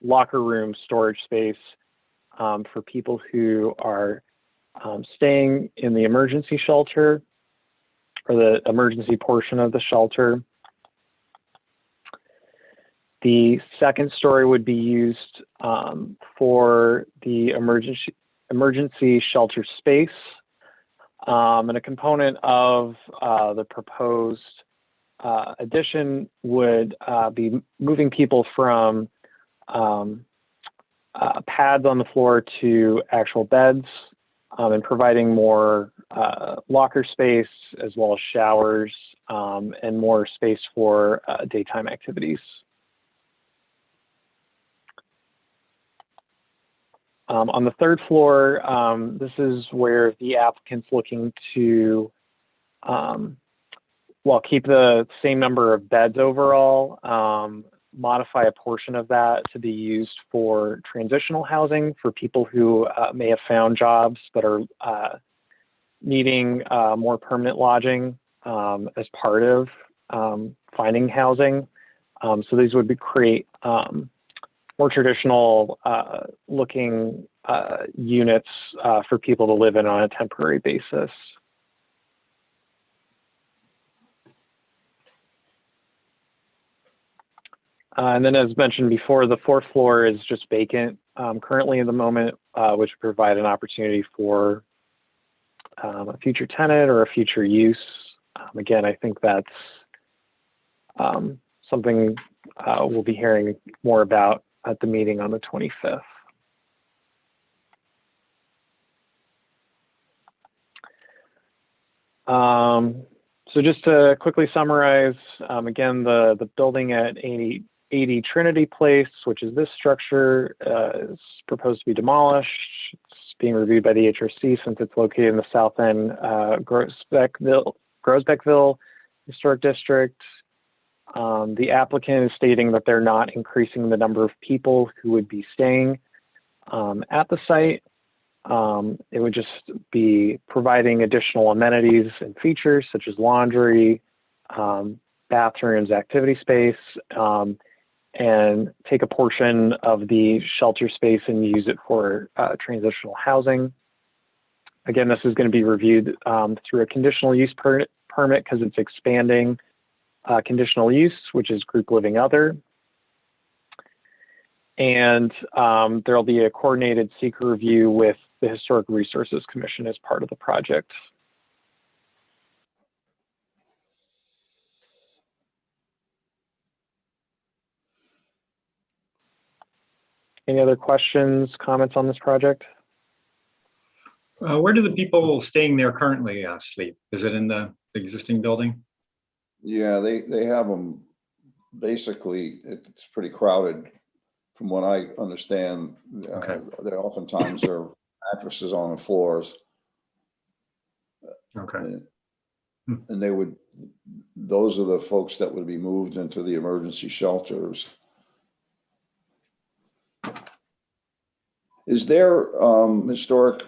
locker room storage space for people who are staying in the emergency shelter or the emergency portion of the shelter. The second story would be used for the emergency shelter space, and a component of the proposed addition would be moving people from pads on the floor to actual beds, and providing more locker space as well as showers and more space for daytime activities. On the third floor, this is where the applicant's looking to, keep the same number of beds overall, modify a portion of that to be used for transitional housing for people who may have found jobs but are needing more permanent lodging as part of finding housing. So these would create more traditional looking units for people to live in on a temporary basis. And then as mentioned before, the 4th floor is just vacant currently in the moment, which would provide an opportunity for a future tenant or a future use. Again, I think that's something we'll be hearing more about at the meeting on the 25th. So just to quickly summarize, again, the building at 80 Trinity Place, which is this structure, is proposed to be demolished. It's being reviewed by the HRC since it's located in the South End Groesbeckville Historic District. The applicant is stating that they're not increasing the number of people who would be staying at the site. It would just be providing additional amenities and features such as laundry, bathrooms, activity space, and take a portion of the shelter space and use it for transitional housing. Again, this is going to be reviewed through a conditional use permit because it's expanding conditional use, which is group living other. And there'll be a coordinated seeker review with the Historic Resources Commission as part of the project. Any other questions, comments on this project? Where do the people staying there currently sleep? Is it in the existing building? Yeah, they have them, basically, it's pretty crowded from what I understand. Okay. There oftentimes are mattresses on the floors. Okay. And those are the folks that would be moved into the emergency shelters. Is there historic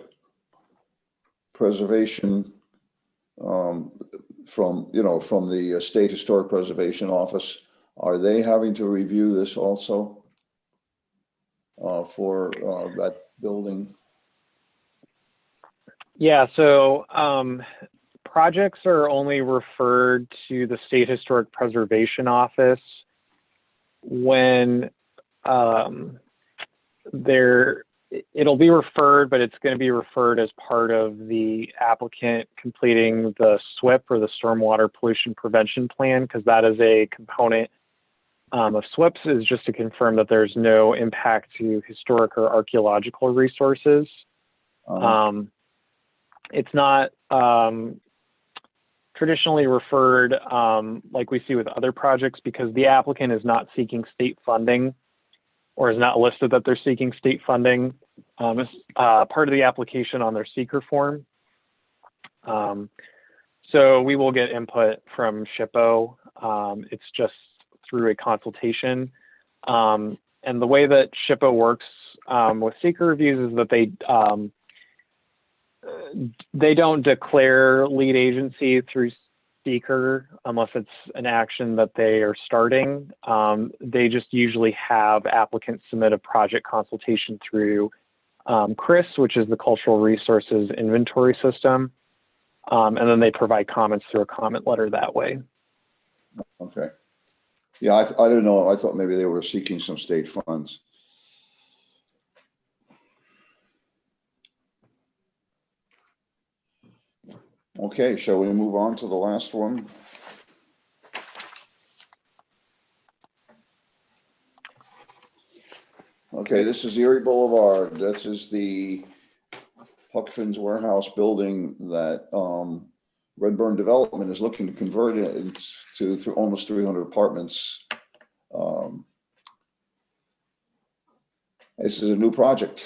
preservation from the State Historic Preservation Office? Are they having to review this also for that building? Yeah, so projects are only referred to the State Historic Preservation Office when it'll be referred, but it's going to be referred as part of the applicant completing the SWIP, or the Stormwater Pollution Prevention Plan, because that is a component of SWIPs, is just to confirm that there's no impact to historic or archaeological resources. It's not traditionally referred like we see with other projects, because the applicant is not seeking state funding, or is not listed that they're seeking state funding as part of the application on their seeker form. So we will get input from SHPO. It's just through a consultation. And the way that SHPO works with seeker reviews is that they don't declare lead agency through seeker unless it's an action that they are starting. They just usually have applicants submit a project consultation through CRIS, which is the Cultural Resources Inventory System. And then they provide comments through a comment letter that way. Okay. Yeah, I didn't know. I thought maybe they were seeking some state funds. Okay, shall we move on to the last one? Okay, this is Erie Boulevard. This is the Huckfin's warehouse building that Redburn Development is looking to convert it into almost 300 apartments. This is a new project.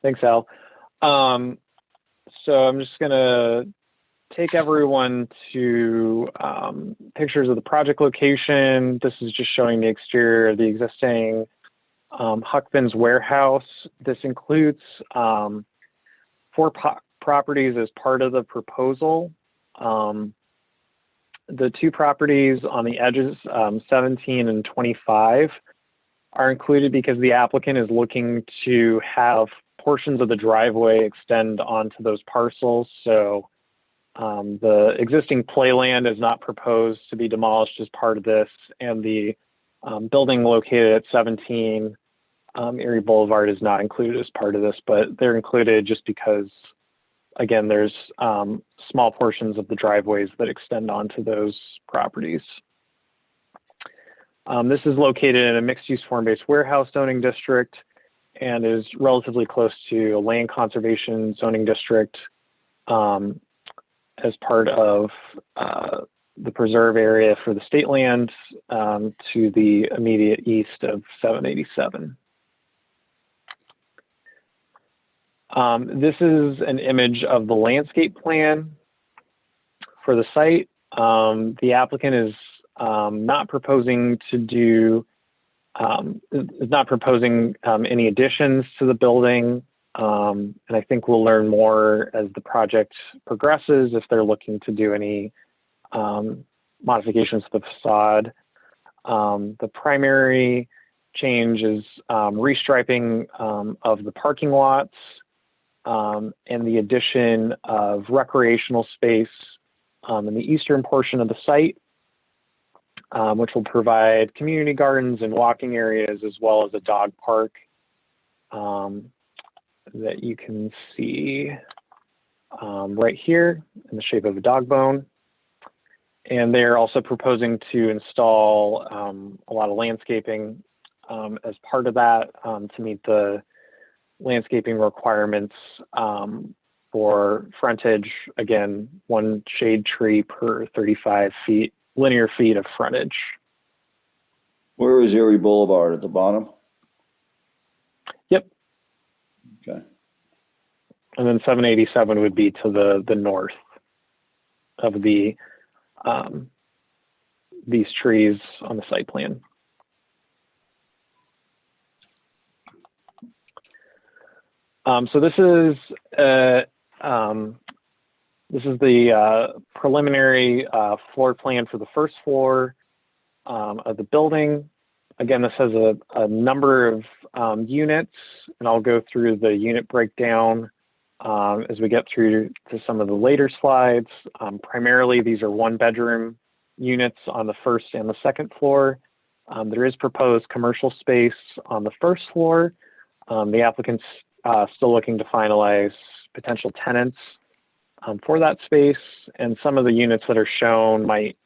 Thanks, Al. So I'm just going to take everyone to pictures of the project location. This is just showing the exterior of the existing Huckfin's warehouse. This includes 4 properties as part of the proposal. The 2 properties on the edges, 17 and 25, are included because the applicant is looking to have portions of the driveway extend onto those parcels. So the existing playland is not proposed to be demolished as part of this, and the building located at 17 Erie Boulevard is not included as part of this, but they're included just because, again, there's small portions of the driveways that extend onto those properties. This is located in a mixed-use form-based warehouse zoning district and is relatively close to a land conservation zoning district, as part of the preserve area for the state land to the immediate east of 787. This is an image of the landscape plan for the site. The applicant is not proposing to do, is not proposing any additions to the building. And I think we'll learn more as the project progresses if they're looking to do any modifications to the facade. The primary change is restriping of the parking lots and the addition of recreational space in the eastern portion of the site, which will provide community gardens and walking areas, as well as a dog park that you can see right here in the shape of a dog bone. And they're also proposing to install a lot of landscaping as part of that to meet the landscaping requirements for frontage. Again, 1 shade tree per 35 linear feet of frontage. Where is Erie Boulevard, at the bottom? Yep. Okay. And then 787 would be to the north of the these trees on the site plan. So this is the preliminary floor plan for the first floor of the building. Again, this has a number of units, and I'll go through the unit breakdown as we get through to some of the later slides. Primarily, these are 1-bedroom units on the first and the second floor. There is proposed commercial space on the first floor. The applicant's still looking to finalize potential tenants for that space, and some of the units that are shown might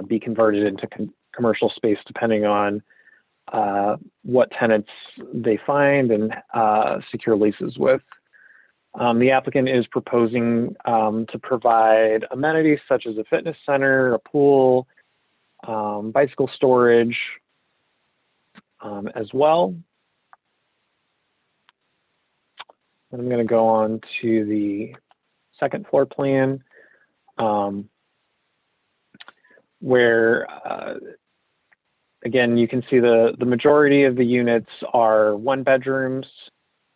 be converted into commercial space depending on what tenants they find and secure leases with. The applicant is proposing to provide amenities such as a fitness center, a pool, bicycle storage as well. And I'm going to go on to the second floor plan, where again, you can see the majority of the units are 1-bedrooms.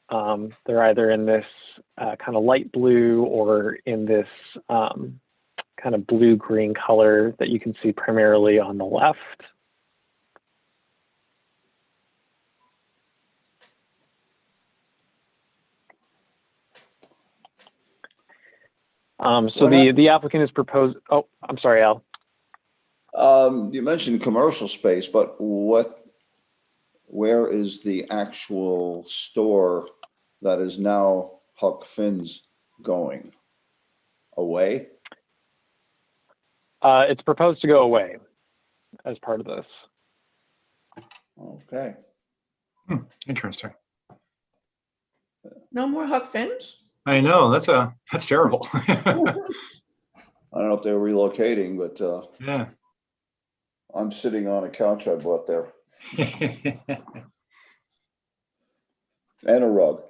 They're either in this kind of light blue or in this kind of blue-green color that you can see primarily on the left. So the applicant is proposed. Oh, I'm sorry, Al. You mentioned commercial space, but where is the actual store that is now Huck Finn's going? Away? It's proposed to go away as part of this. Okay. Interesting. No more Huck Finns? I know, that's terrible. I don't know if they're relocating, but Yeah. I'm sitting on a couch I bought there and a rug.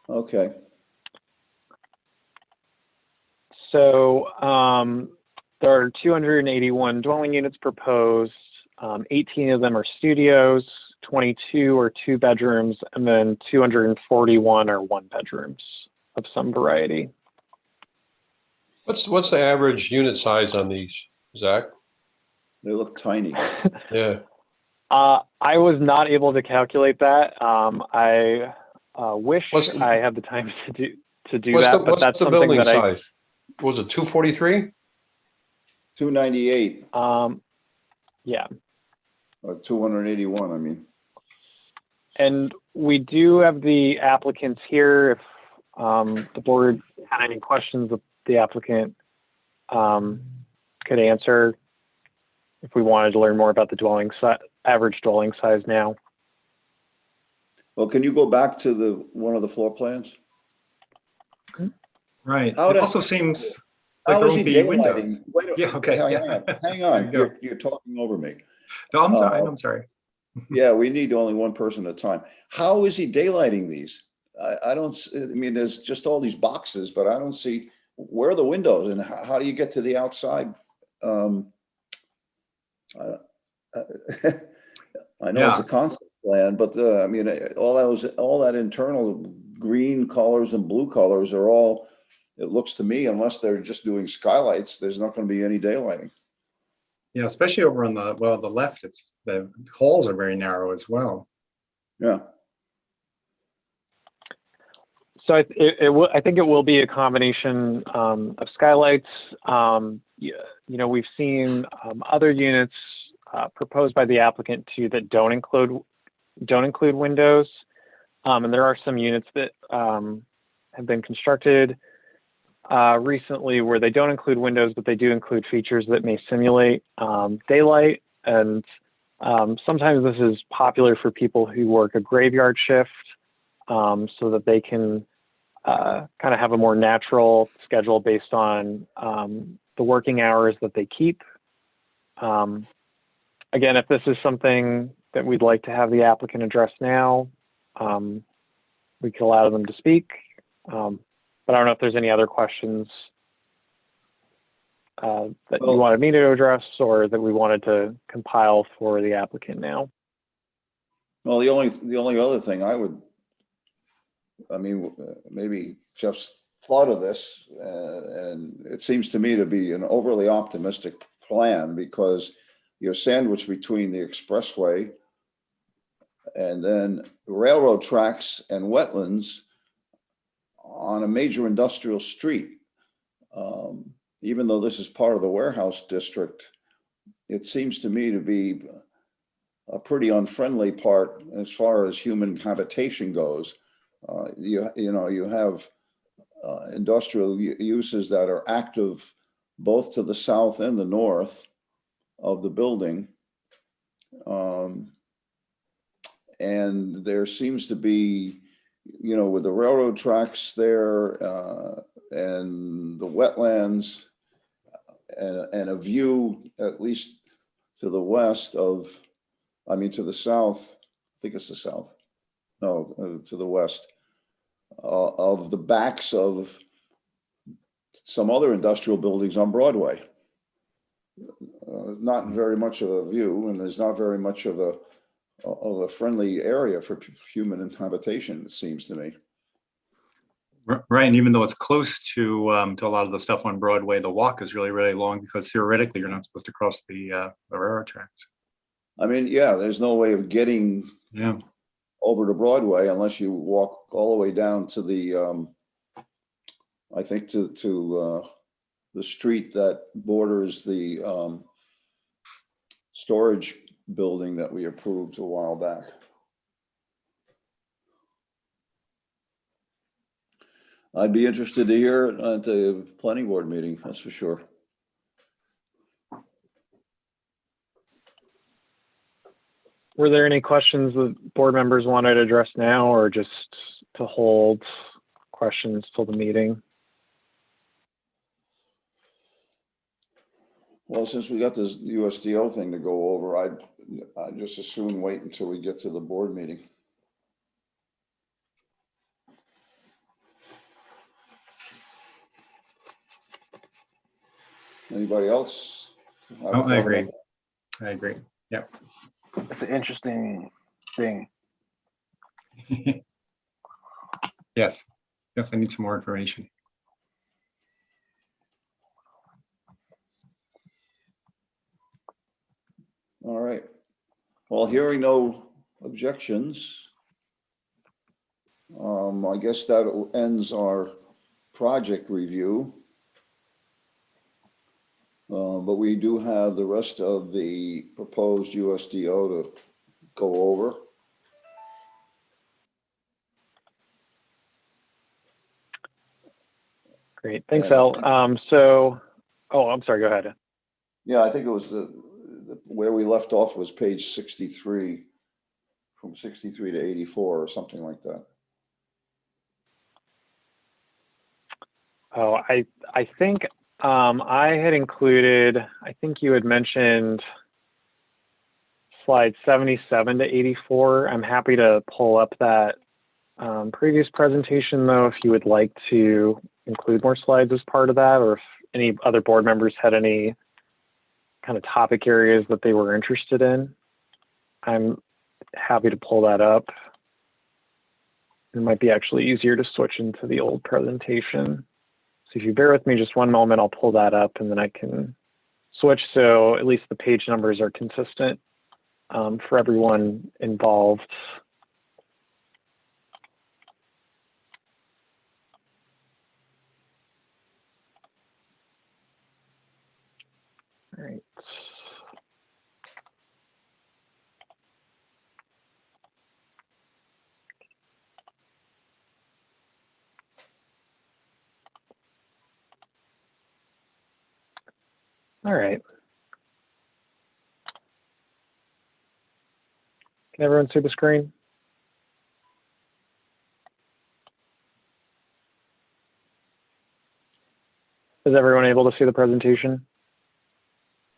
Okay. So there are 281 dwelling units proposed. 18 of them are studios, 22 are 2-bedrooms, and then 241 are 1-bedrooms of some variety. What's the average unit size on these, Zach? They look tiny. Yeah. I was not able to calculate that. I wish I had the time to do What's that, the, but what's that's the something building that size? Was it 243? 298 yeah. or 281, I mean. And we do have the applicants here. If the board had any questions that the applicant could answer, if we wanted to learn more about the average dwelling size now. Well, can you go back to one of the floor plans? Right. How It did- also seems like How there is he won't be windows. daylighting? Wait, Yeah, okay, hang yeah. on, hang There on. you go. You're talking over me. No, I'm sorry. Uh, I'm sorry. Yeah, we need only one person at a time. How is he daylighting these? I don't, I mean, there's just all these boxes, but I don't see, where are the windows and how do you get to the outside? I I know it's a Yeah. concept plan, but I mean, all that internal green colors and blue colors are all, it looks to me, unless they're just doing skylights, there's not going to be any daylighting. Yeah, especially over on the, well, the left, it's, the halls are very narrow as well. Yeah. So I think it will be a combination of skylights. We've seen other units proposed by the applicant too that don't include windows, and there are some units that have been constructed recently where they don't include windows, but they do include features that may simulate daylight. And sometimes this is popular for people who work a graveyard shift, so that they can kind of have a more natural schedule based on the working hours that they keep. Again, if this is something that we'd like to have the applicant address now, we could allow them to speak. But I don't know if there's any other questions that you wanted me to address or that we wanted to compile for the applicant now. Well, the only other thing maybe Jeff's thought of this, and it seems to me to be an overly optimistic plan because you're sandwiched between the expressway and then railroad tracks and wetlands on a major industrial street. Even though this is part of the warehouse district, it seems to me to be a pretty unfriendly part as far as human habitation goes. You have industrial uses that are active both to the south and the north of the building. And there seems to be, with the railroad tracks there and the wetlands and a view, at least to the west to the south, I think it's the south, no, to the west, of the backs of some other industrial buildings on Broadway. There's not very much of a view, and there's not very much of a friendly area for human habitation, it seems to me. Right, and even though it's close to a lot of the stuff on Broadway, the walk is really, really long because theoretically you're not supposed to cross the railroad tracks. I mean, yeah, there's no way of getting over to Broadway unless you walk all the way down to the, I think to the street that borders the storage building that we approved a while back. I'd be interested to hear it at the planning board meeting, that's for sure. Were there any questions that board members wanted to address now or just to hold questions till the meeting? Well, since we got this USDO thing to go over, I'd just as soon wait until we get to the board meeting. Anybody else? Oh, I agree. I agree. Yep. It's an interesting thing. Yes, definitely need some more information. All right. Well, hearing no objections, I guess that ends our project review. But we do have the rest of the proposed USDO to go over. Great, thanks, Al. So, I'm sorry, go ahead. Yeah, I think it was where we left off was page 63, from 63 to 84 or something like that. Oh, I think I had included, I think you had mentioned slide 77 to 84. I'm happy to pull up that previous presentation though, if you would like to include more slides as part of that, or if any other board members had any kind of topic areas that they were interested in. I'm happy to pull that up. It might be actually easier to switch into the old presentation. So if you bear with me just one moment, I'll pull that up and then I can switch so at least the page numbers are consistent for everyone involved. All right. All right. Can everyone see the screen? Is everyone able to see the presentation?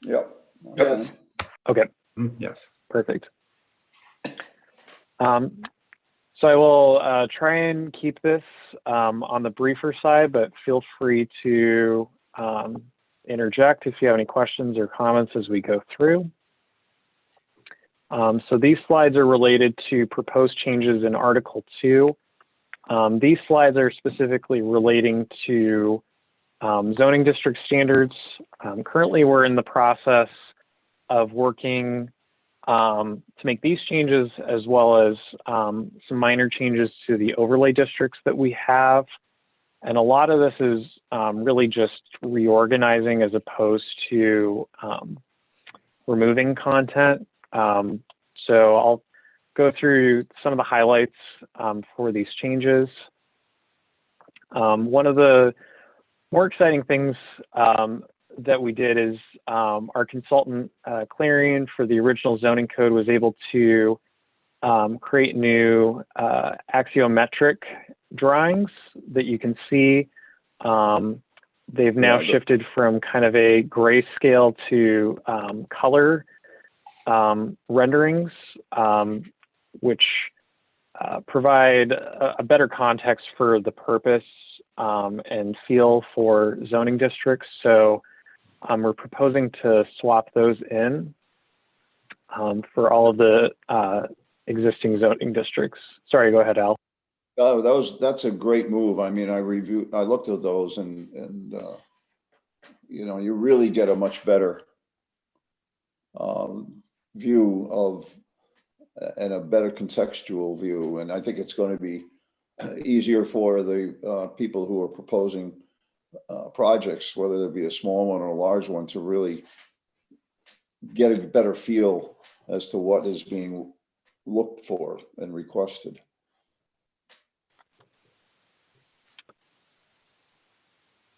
Yep. Yes. Okay, Yes. perfect. So I will try and keep this on the briefer side, but feel free to interject if you have any questions or comments as we go through. So these slides are related to proposed changes in Article 2. These slides are specifically relating to zoning district standards. Currently, we're in the process of working to make these changes as well as some minor changes to the overlay districts that we have. And a lot of this is really just reorganizing as opposed to removing content. So I'll go through some of the highlights for these changes. One of the more exciting things that we did is our consultant, Clarion, for the original zoning code was able to create new axiometric drawings that you can see. They've now shifted from kind of a grayscale to color renderings, which provide a better context for the purpose and feel for zoning districts. So we're proposing to swap those in for all of the existing zoning districts. Sorry, go ahead, Al. That's a great move. I mean, I looked at those and you know, you really get a much better view of and a better contextual view. And I think it's going to be easier for the people who are proposing projects, whether it be a small one or a large one, to really get a better feel as to what is being looked for and requested.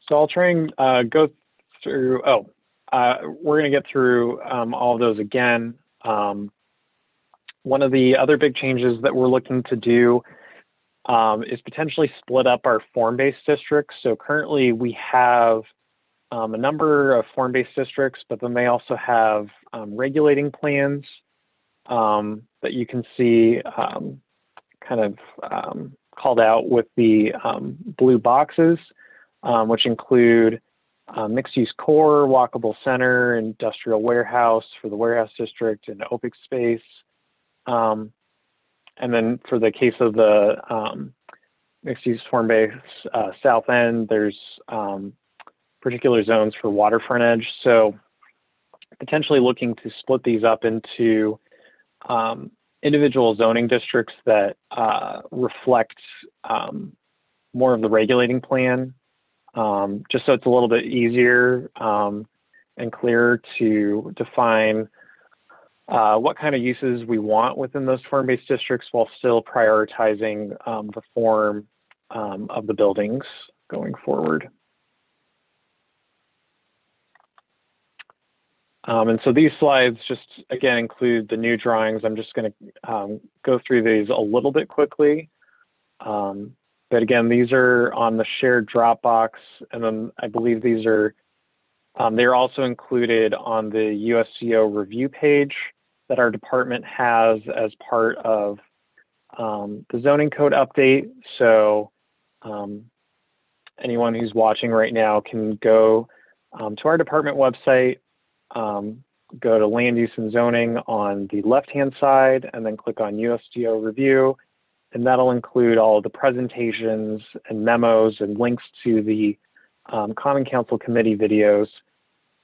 So I'll try and go through, we're going to get through all of those again. One of the other big changes that we're looking to do is potentially split up our form-based districts. So currently we have a number of form-based districts, but then they also have regulating plans that you can see kind of called out with the blue boxes, which include mixed-use core, walkable center, industrial warehouse for the warehouse district, and open space. And then for the case of the mixed-use form-based south end, there's particular zones for water frontage. So potentially looking to split these up into individual zoning districts that reflect more of the regulating plan, just so it's a little bit easier and clearer to define what kind of uses we want within those form-based districts while still prioritizing the form of the buildings going forward. And so these slides just, again, include the new drawings. I'm just going to go through these a little bit quickly. But again, these are on the shared Dropbox, and then I believe these are, they're also included on the USCO review page that our department has as part of the zoning code update. So anyone who's watching right now can go to our department website, go to land use and zoning on the left-hand side, and then click on USDO review. And that'll include all of the presentations and memos and links to the Common Council Committee videos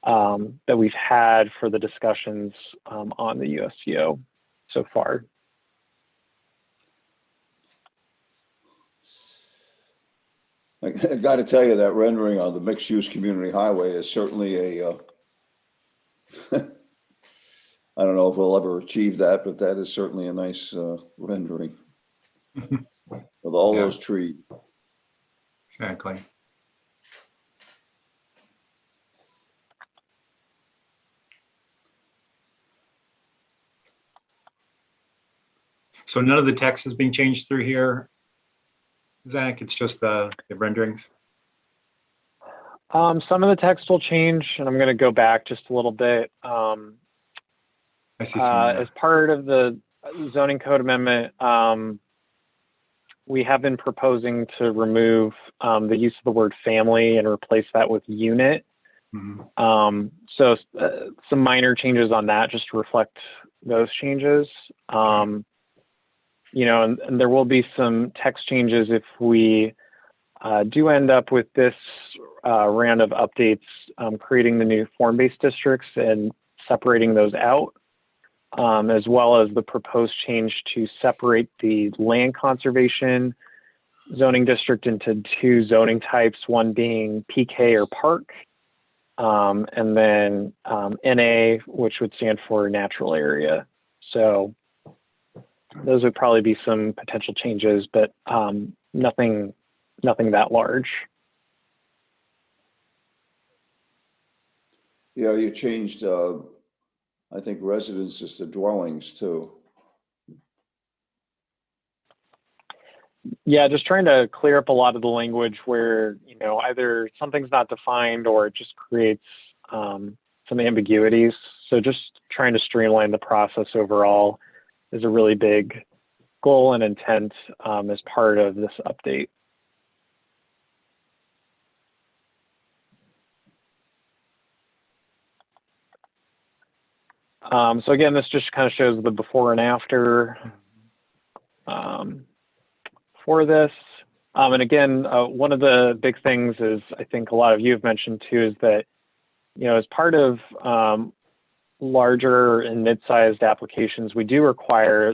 that we've had for the discussions on the USDO so far. I got to tell you that rendering on the mixed-use community highway is certainly a, I don't know if we'll ever achieve that, but that is certainly a nice rendering with all Yeah. those trees. Exactly. So none of the text is being changed through here, Zach? It's just the renderings? Some of the text will change, and I'm going to go back just a little bit. I see some. As part of the zoning code amendment, we have been proposing to remove the use of the word family and replace that with unit. Mhm. So some minor changes on that just to reflect those changes. You know, and there will be some text changes if we do end up with this round of updates, creating the new form-based districts and separating those out, as well as the proposed change to separate the land conservation zoning district into two zoning types, one being PK or park, and then NA, which would stand for natural area. So those would probably be some potential changes, but nothing that large. Yeah, you changed, I think, residences to dwellings too. Yeah, just trying to clear up a lot of the language where, you know, either something's not defined or it just creates some ambiguities. So just trying to streamline the process overall is a really big goal and intent as part of this update. So again, this just kind of shows the before and after for this. And again, one of the big things is, I think a lot of you have mentioned too, is that, you know, as part of larger and mid-sized applications, we do require,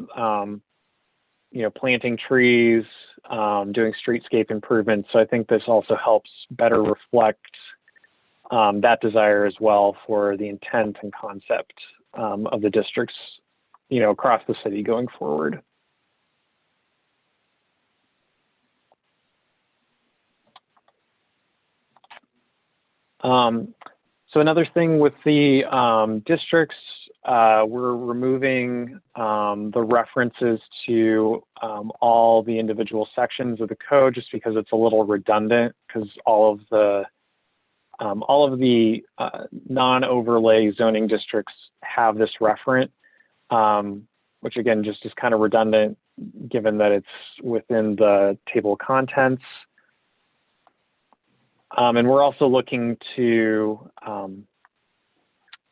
you know, planting trees, doing streetscape improvements. So I think this also helps better reflect that desire as well for the intent and concept of the districts, you know, across the city going forward. So another thing with the districts, we're removing the references to all the individual sections of the code just because it's a little redundant, because all of the non-overlay zoning districts have this referent, which again just is kind of redundant given that it's within the table of contents. And we're also looking to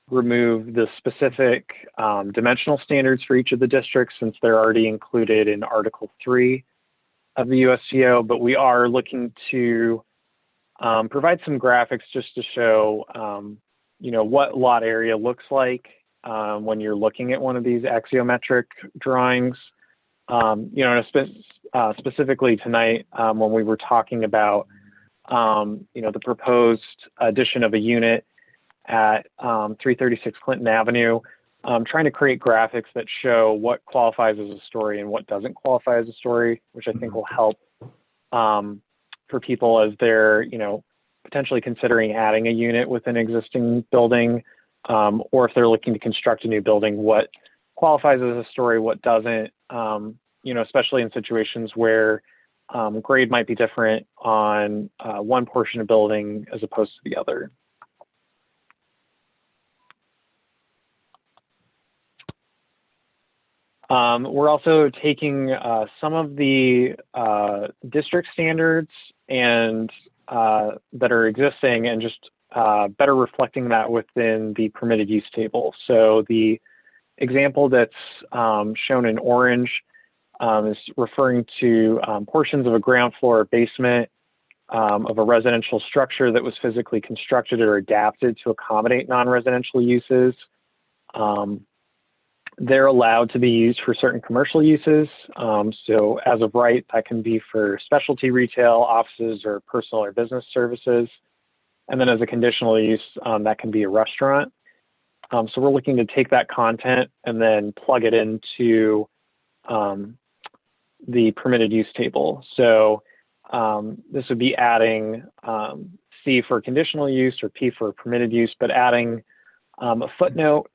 remove the specific dimensional standards for each of the districts, since they're already included in Article 3 of the USCO, but we are looking to provide some graphics just to show, you know, what lot area looks like when you're looking at one of these axiometric drawings. You know, specifically tonight, when we were talking about you know, the proposed addition of a unit at 336 Clinton Avenue, trying to create graphics that show what qualifies as a story and what doesn't qualify as a story, which I think will help for people as they're, you know, potentially considering adding a unit with an existing building, or if they're looking to construct a new building, what qualifies as a story, what doesn't, you know, especially in situations where grade might be different on one portion of building as opposed to the other. We're also taking some of the district standards and that are existing and just better reflecting that within the permitted use table. So the example that's shown in orange is referring to portions of a ground floor or basement of a residential structure that was physically constructed or adapted to accommodate non-residential uses. They're allowed to be used for certain commercial uses. So as of right, that can be for specialty retail, offices, or personal or business services. And then as a conditional use, that can be a restaurant. So we're looking to take that content and then plug it into the permitted use table. So this would be adding C for conditional use or P for permitted use, but adding a footnote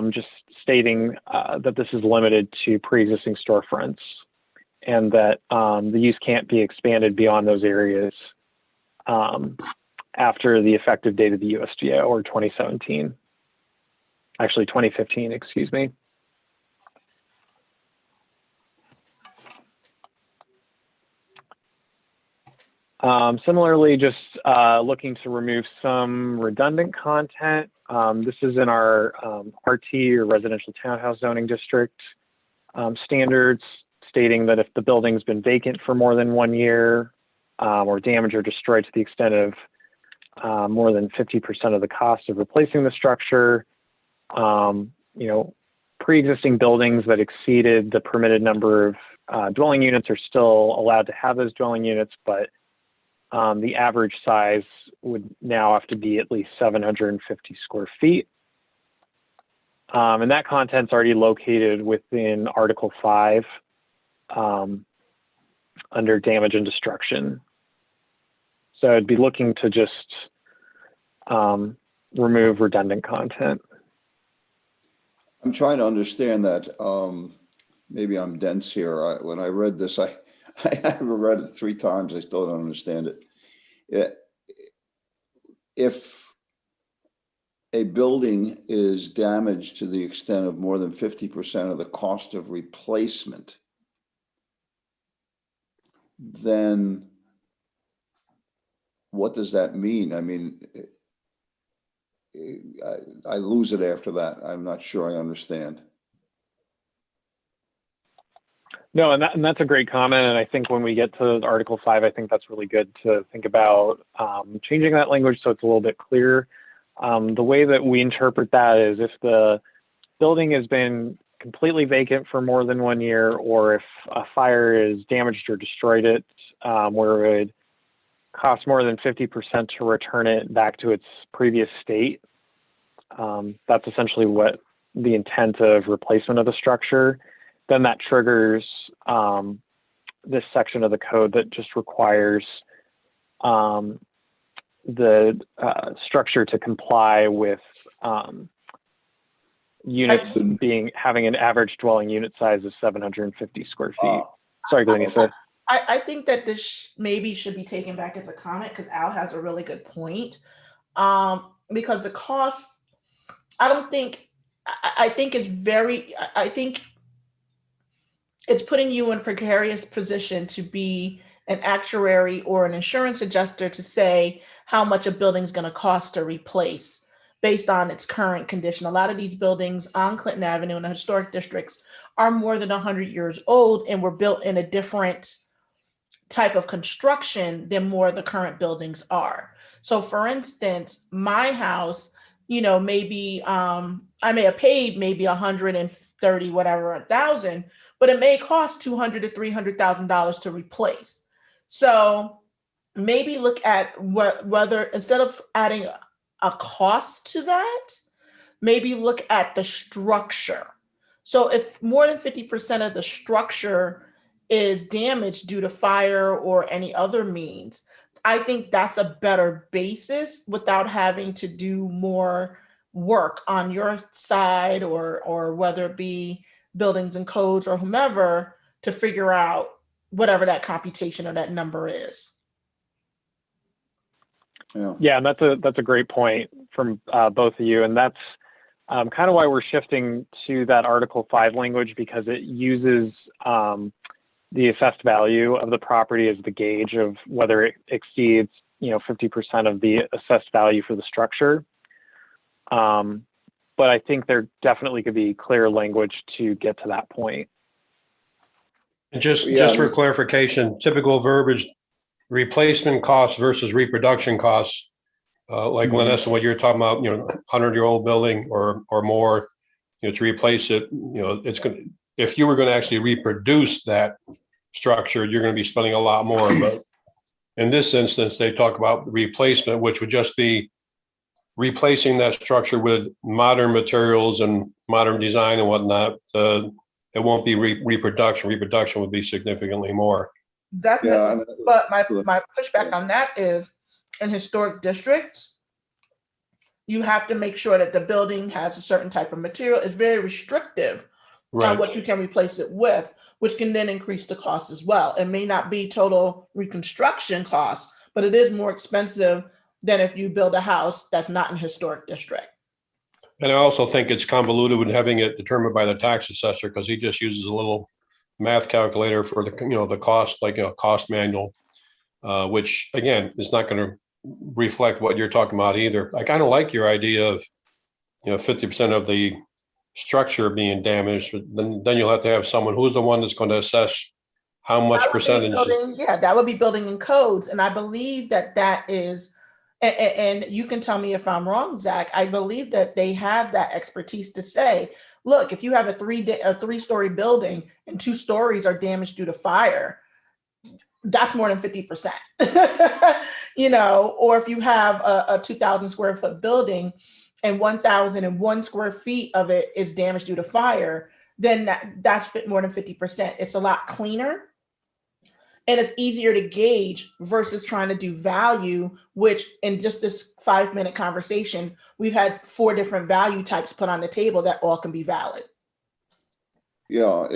just stating that this is limited to pre-existing storefronts and that the use can't be expanded beyond those areas after the effective date of the USDO or 2017. Actually, 2015, excuse me. Similarly, just looking to remove some redundant content. This is in our RT or residential townhouse zoning district standards, stating that if the building's been vacant for more than 1 year or damaged or destroyed to the extent of more than 50% of the cost of replacing the structure, pre-existing buildings that exceeded the permitted number of dwelling units are still allowed to have those dwelling units, but the average size would now have to be at least 750 square feet. And that content's already located within Article 5 under damage and destruction. So I'd be looking to just remove redundant content. I'm trying to understand that. Maybe I'm dense here. When I read this, I read it 3 times. I still don't understand it. If a building is damaged to the extent of more than 50% of the cost of replacement, then what does that mean? I mean, I lose it after that. I'm not sure I understand. No, and that's a great comment. And I think when we get to Article 5, I think that's really good to think about changing that language so it's a little bit clearer. The way that we interpret that is if the building has been completely vacant for more than 1 year, or if a fire is damaged or destroyed it, where it would cost more than 50% to return it back to its previous state. That's essentially what the intent of replacement of the structure. Then that triggers this section of the code that just requires the structure to comply with units having an average dwelling unit size of 750 square feet. Sorry, Glenn, you said. I think that this maybe should be taken back as a comment because Al has a really good point. Because the cost, I think it's putting you in a precarious position to be an actuary or an insurance adjuster to say how much a building is going to cost to replace based on its current condition. A lot of these buildings on Clinton Avenue in the historic districts are more than 100 years old and were built in a different type of construction than more of the current buildings are. So for instance, my house, maybe I may have paid maybe 130 whatever 1,000, but it may cost $200,000 to $300,000 to replace. So maybe look at whether instead of adding a cost to that, maybe look at the structure. So if more than 50% of the structure is damaged due to fire or any other means, I think that's a better basis without having to do more work on your side or whether it be buildings and codes or whomever to figure out whatever that computation or that number is. Yeah. Yeah, and that's a great point from both of you, and that's kind of why we're shifting to that Article 5 language, because it uses the assessed value of the property as the gauge of whether it exceeds 50% of the assessed value for the structure. But I think there definitely could be clear language to get to that point. And just Yeah, for clarification, typical verbiage, replacement costs versus reproduction costs. Like Vanessa, what you're talking about, 100-year-old building or more, to replace it, it's going. If you were going to actually reproduce that structure, you're going to be spending a lot more. But in this instance, they talk about replacement, which would just be replacing that structure with modern materials and modern design and whatnot. It won't be reproduction. Reproduction would be significantly more. Definitely. Yeah, But my pushback on that is, in historic districts, you have to make sure that the building has a certain type of material. It's very restrictive on what you can replace it with, which can then increase the cost as well. It may not be total reconstruction costs, but it is more expensive than if you build a house that's not in a historic district. And I also think it's convoluted with having it determined by the tax assessor, because he just uses a little math calculator for the the cost, like cost manual, which again is not going to reflect what you're talking about either. I kind of like your idea of 50% of the structure being damaged, but then you'll have to have someone who's the one that's going to assess how much percentage. That would be building in codes, and I believe that is. And you can tell me if I'm wrong, Zach. I believe that they have that expertise to say, look, if you have a three-story building and 2 stories are damaged due to fire, that's more than 50%. Or if you have a 2,000 square foot building and 1,001 square feet of it is damaged due to fire, then that's more than 50%. It's a lot cleaner. And it's easier to gauge versus trying to do value, which in just this 5-minute conversation, we've had 4 different value types put on the table that all can be valid. Yeah,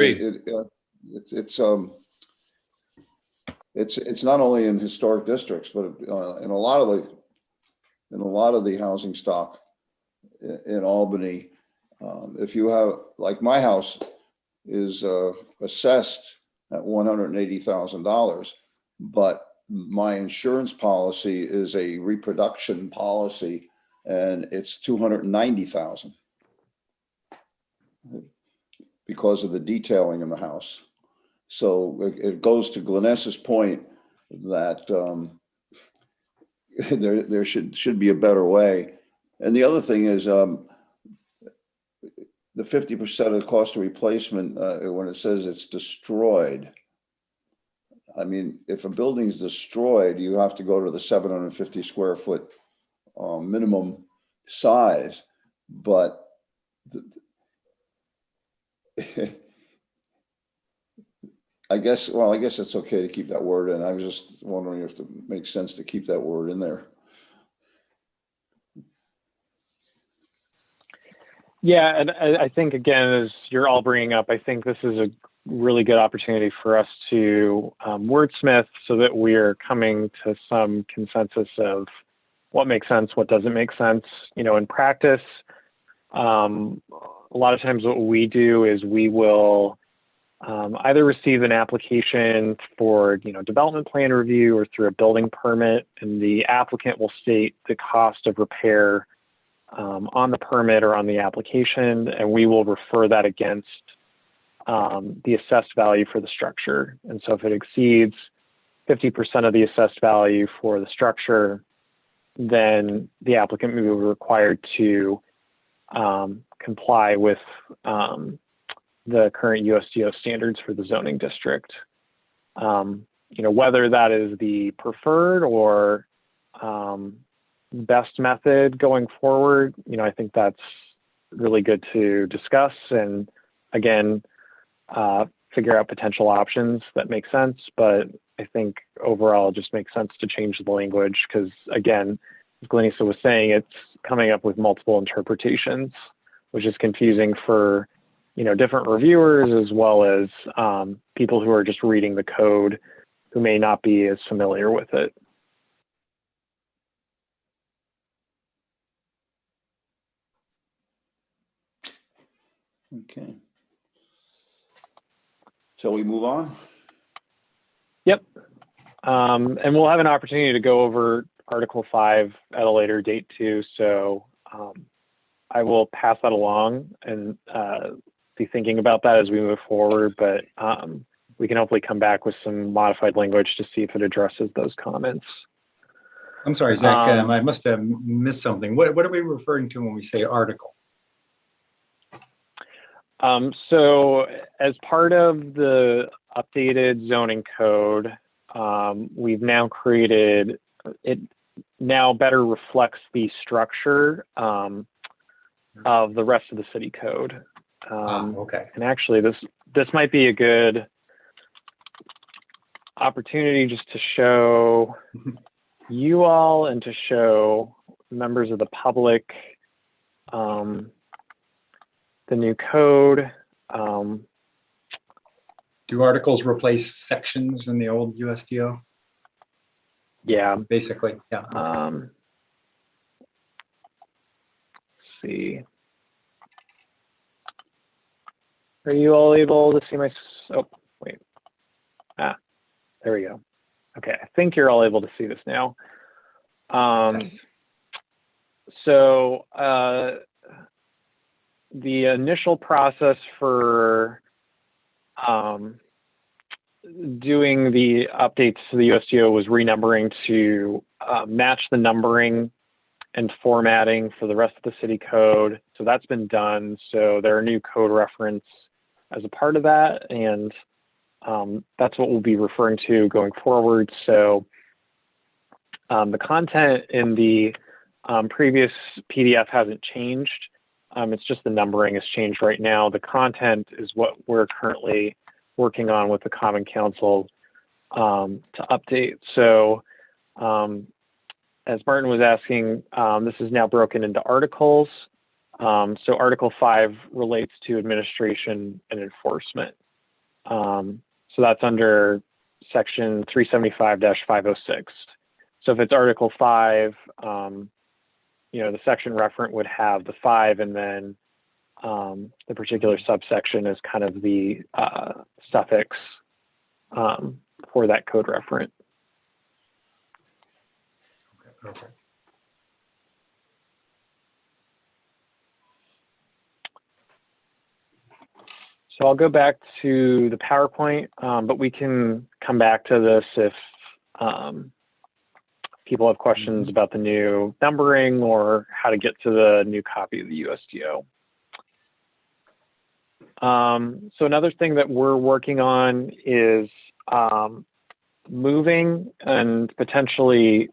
it's not only in historic districts, but in a lot of the housing stock in Albany. If you have, like, my house is assessed at $180,000, but my insurance policy is a reproduction policy, and it's $290,000 because of the detailing in the house. So it goes to Glenessa's point that there should be a better way. And the other thing is the 50% of the cost of replacement, when it says it's destroyed, I mean, if a building's destroyed, you have to go to the 750 square foot minimum size. But I guess it's okay to keep that word in. I was just wondering if it makes sense to keep that word in there. Yeah, and I think, again, as you're all bringing up, I think this is a really good opportunity for us to wordsmith so that we're coming to some consensus of what makes sense, what doesn't make sense. In practice, a lot of times what we do is we will either receive an application for development plan review or through a building permit, and the applicant will state the cost of repair on the permit or on the application, and we will refer that against the assessed value for the structure. And so if it exceeds 50% of the assessed value for the structure, then the applicant will be required to comply with the current USDO standards for the zoning district. Whether that is the preferred or best method going forward, I think that's really good to discuss, and again, figure out potential options that make sense. But I think overall it just makes sense to change the language, because again, as Glenessa was saying, it's coming up with multiple interpretations, which is confusing for different reviewers as well as people who are just reading the code who may not be as familiar with it. Okay. Shall we move on? Yep. And we'll have an opportunity to go over Article 5 at a later date too. So I will pass that along and be thinking about that as we move forward. But we can hopefully come back with some modified language to see if it addresses those comments. I'm sorry, Zach, I must have missed something. What are we referring to when we say article? So as part of the updated zoning code, we've now created, it now better reflects the structure of the rest of the city code. Okay. And actually this might be a good opportunity just to show you all and to show members of the public the new code. Do articles replace sections in the old USDO? Yeah. Basically, yeah. Let's see. Are you all able to see my, oh, wait. There we go. Okay, I think you're all able to see this now. Yes. So the initial process for doing the updates to the USDO was renumbering to match the numbering and formatting for the rest of the city code. So that's been done. So there are new code reference as a part of that. And that's what we'll be referring to going forward. So the content in the previous PDF hasn't changed. It's just the numbering has changed right now. The content is what we're currently working on with the Common Council to update. So as Martin was asking, this is now broken into articles. So Article 5 relates to administration and enforcement. So that's under Section 375-506. So if it's Article 5, the section referent would have the 5, and then the particular subsection is kind of the suffix for that code referent. Okay, perfect. So I'll go back to the PowerPoint, but we can come back to this if people have questions about the new numbering or how to get to the new copy of the USDO. So another thing that we're working on is moving and potentially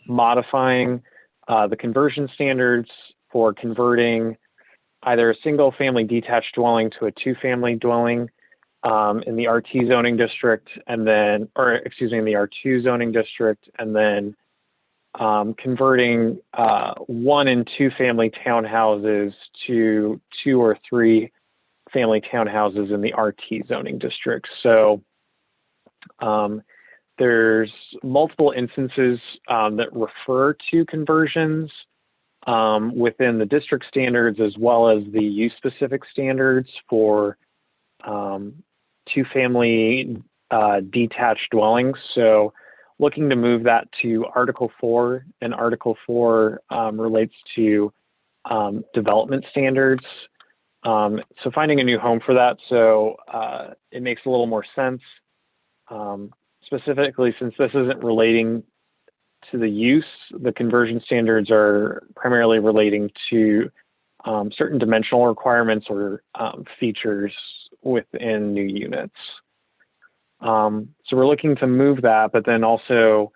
modifying the conversion standards for converting either a single family detached dwelling to a 2-family dwelling in the RT zoning district, and then, or excuse me, in the R2 zoning district, and then converting 1 and 2 family townhouses to 2 or 3 family townhouses in the RT zoning district. So there's multiple instances that refer to conversions within the district standards, as well as the use-specific standards for 2-family detached dwellings. So looking to move that to Article 4, and Article 4 relates to development standards. So finding a new home for that. So it makes a little more sense, specifically since this isn't relating to the use. The conversion standards are primarily relating to certain dimensional requirements or features within new units. So we're looking to move that, but then also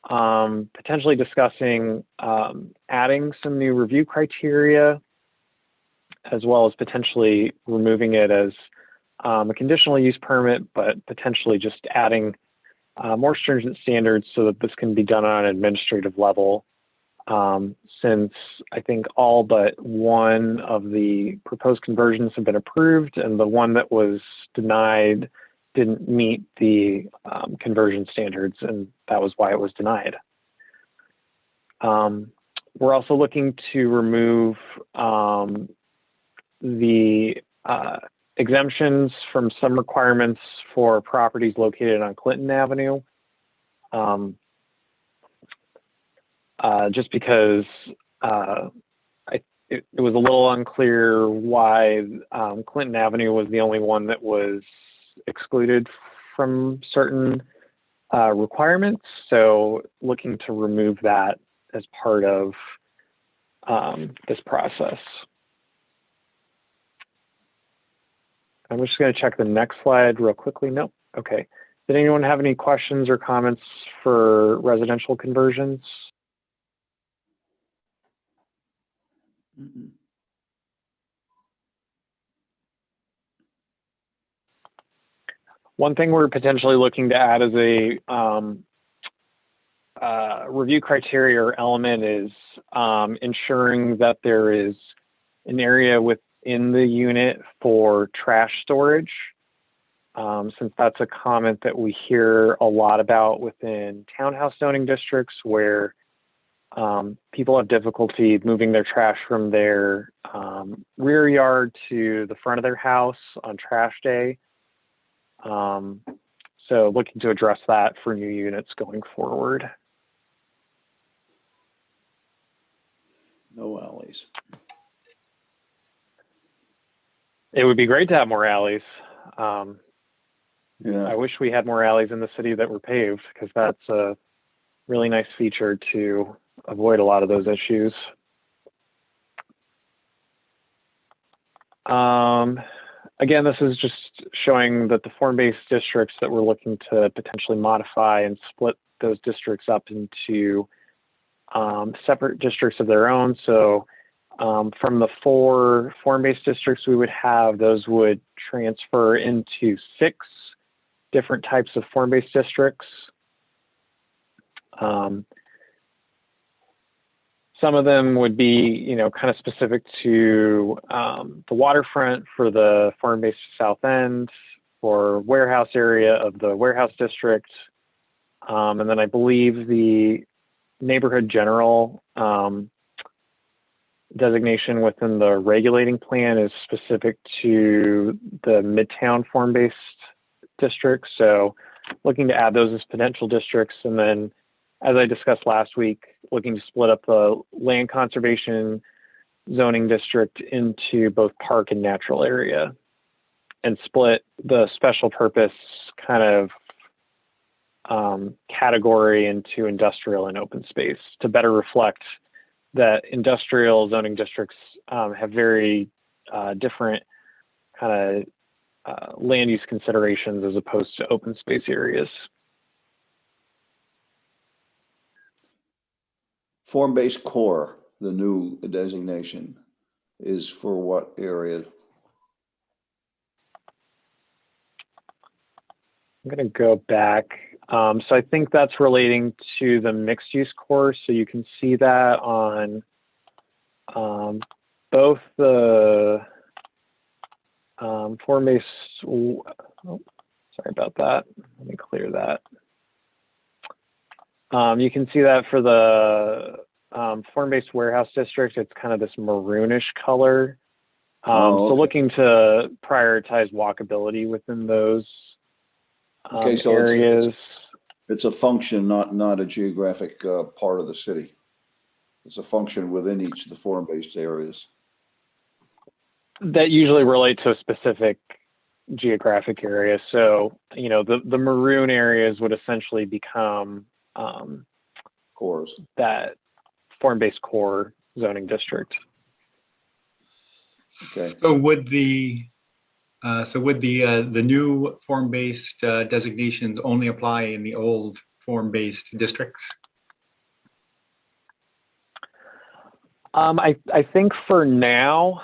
potentially discussing adding some new review criteria, as well as potentially removing it as a conditional use permit, but potentially just adding more stringent standards so that this can be done on an administrative level since I think all but one of the proposed conversions have been approved, and the one that was denied didn't meet the conversion standards, and that was why it was denied. We're also looking to remove the exemptions from some requirements for properties located on Clinton Avenue. Just because it was a little unclear why Clinton Avenue was the only one that was excluded from certain requirements. So looking to remove that as part of this process. I'm just going to check the next slide real quickly. Nope. Okay. Did anyone have any questions or comments for residential conversions? Mm-mm. One thing we're potentially looking to add as a review criteria or element is ensuring that there is an area within the unit for trash storage, since that's a comment that we hear a lot about within townhouse zoning districts where people have difficulty moving their trash from their rear yard to the front of their house on trash day. So looking to address that for new units going forward. No alleys. It would be great to have more alleys. Yeah. I wish we had more alleys in the city that were paved, because that's a really nice feature to avoid a lot of those issues. Again, this is just showing that the form-based districts that we're looking to potentially modify and split those districts up into separate districts of their own. So from the 4 form-based districts we would have, those would transfer into 6 different types of form-based districts. Some of them would be, kind of specific to the waterfront for the form-based South End or warehouse area of the warehouse district. And then I believe the neighborhood general designation within the regulating plan is specific to the Midtown form-based district. So looking to add those as potential districts. And then, as I discussed last week, looking to split up the land conservation zoning district into both park and natural area, and split the special purpose kind of category into industrial and open space to better reflect that industrial zoning districts have very different kind of land use considerations as opposed to open space areas. Form-based core, the new designation, is for what area? I'm going to go back. So I think that's relating to the mixed use core. So you can see that on both the form-based, oh, sorry about that. Let me clear that. You can see that for the form-based warehouse district, it's kind of this maroonish color. Okay. So looking to prioritize walkability within those Okay, so areas. it's a function, not a geographic part of the city. It's a function within each of the form-based areas. That usually relate to a specific geographic area. So, the maroon areas would essentially become Cores. that form-based core zoning district. Okay. So would the new form-based designations only apply in the old form-based districts? I think for now,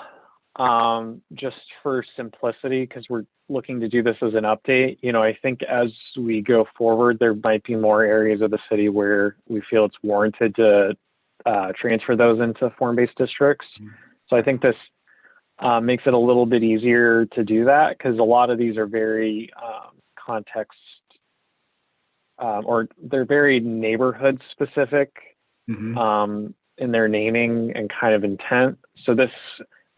just for simplicity, because we're looking to do this as an update, I think as we go forward, there might be more areas of the city where we feel it's warranted to transfer those into form-based districts. So I think this makes it a little bit easier to do that, because a lot of these are very context or they're very neighborhood specific in their naming and kind of intent. So this,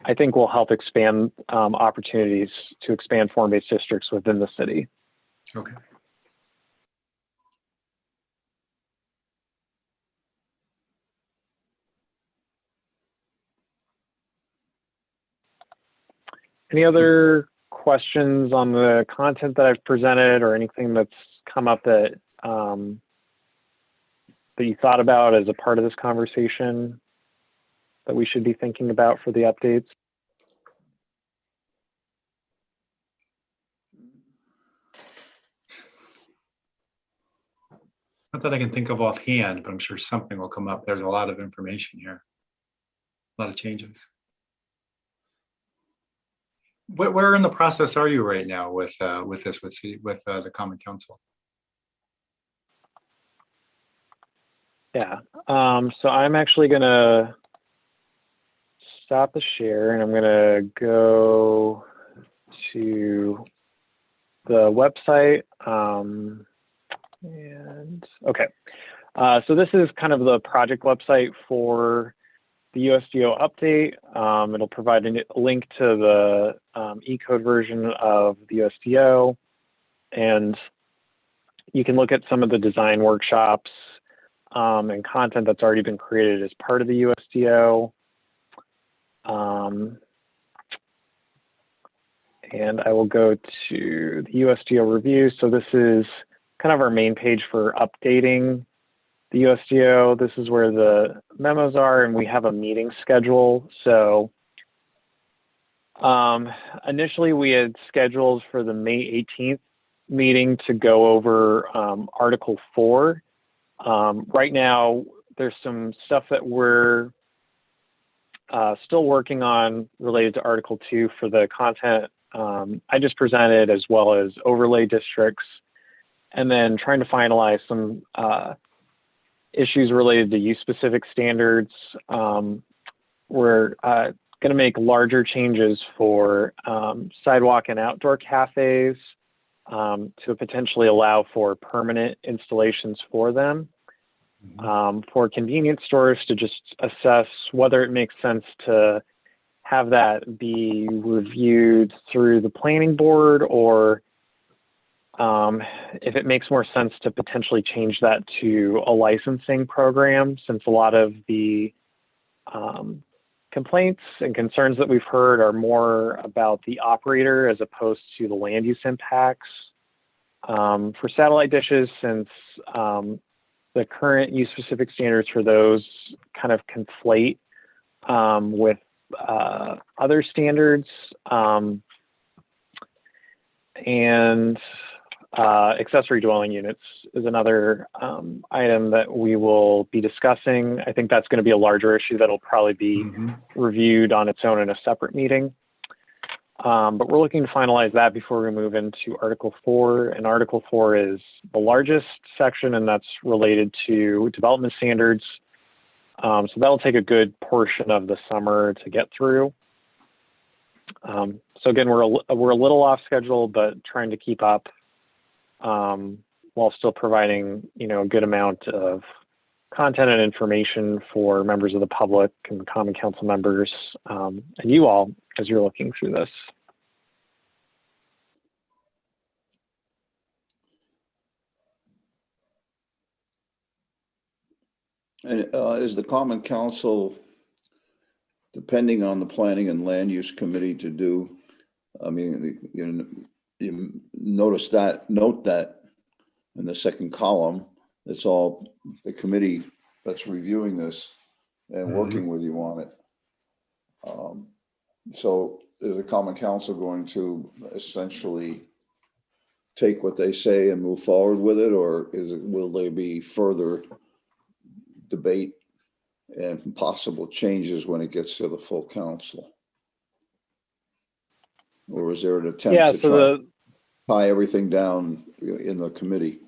I think, will help expand opportunities to expand form-based districts within the city. Okay. Any other questions on the content that I've presented, or anything that's come up that that you thought about as a part of this conversation that we should be thinking about for the updates? Not that I can think of offhand, but I'm sure something will come up. There's a lot of information here, a lot of changes. Where in the process are you right now with the Common Council? Yeah, so I'm actually gonna stop the share and I'm gonna go to the website. And okay, so this is kind of the project website for the USDO update. It'll provide a link to the E-code version of the USDO, and you can look at some of the design workshops and content that's already been created as part of the USDO. And I will go to the USDO review. So this is kind of our main page for updating the USDO. This is where the memos are, and we have a meeting schedule. So initially we had scheduled for the May 18th meeting to go over Article 4. Right now, there's some stuff that we're still working on related to Article 2 for the content I just presented, as well as overlay districts, and then trying to finalize some issues related to use-specific standards. We're going to make larger changes for sidewalk and outdoor cafes to potentially allow for permanent installations for them. For convenience stores to just assess whether it makes sense to have that be reviewed through the planning board, or if it makes more sense to potentially change that to a licensing program, since a lot of the complaints and concerns that we've heard are more about the operator as opposed to the land use impacts. For satellite dishes, since the current use-specific standards for those kind of conflate with other standards, and accessory dwelling units is another item that we will be discussing. I think that's going to be a larger issue that'll probably be reviewed on its own in a separate meeting. But we're looking to finalize that before we move into Article 4. And Article 4 is the largest section, and that's related to development standards. So that'll take a good portion of the summer to get through. So again, we're a little off schedule, but trying to keep up while still providing, a good amount of content and information for members of the public and Common Council members, and you all as you're looking through this. And is the Common Council, depending on the Planning and Land Use Committee to do, I mean, you note that in the second column, it's all the committee that's reviewing this and working with you on it. So is the Common Council going to essentially take what they say and move forward with it, or will there be further debate and possible changes when it gets to the full council? Or is there an attempt to try to tie everything down in the committee?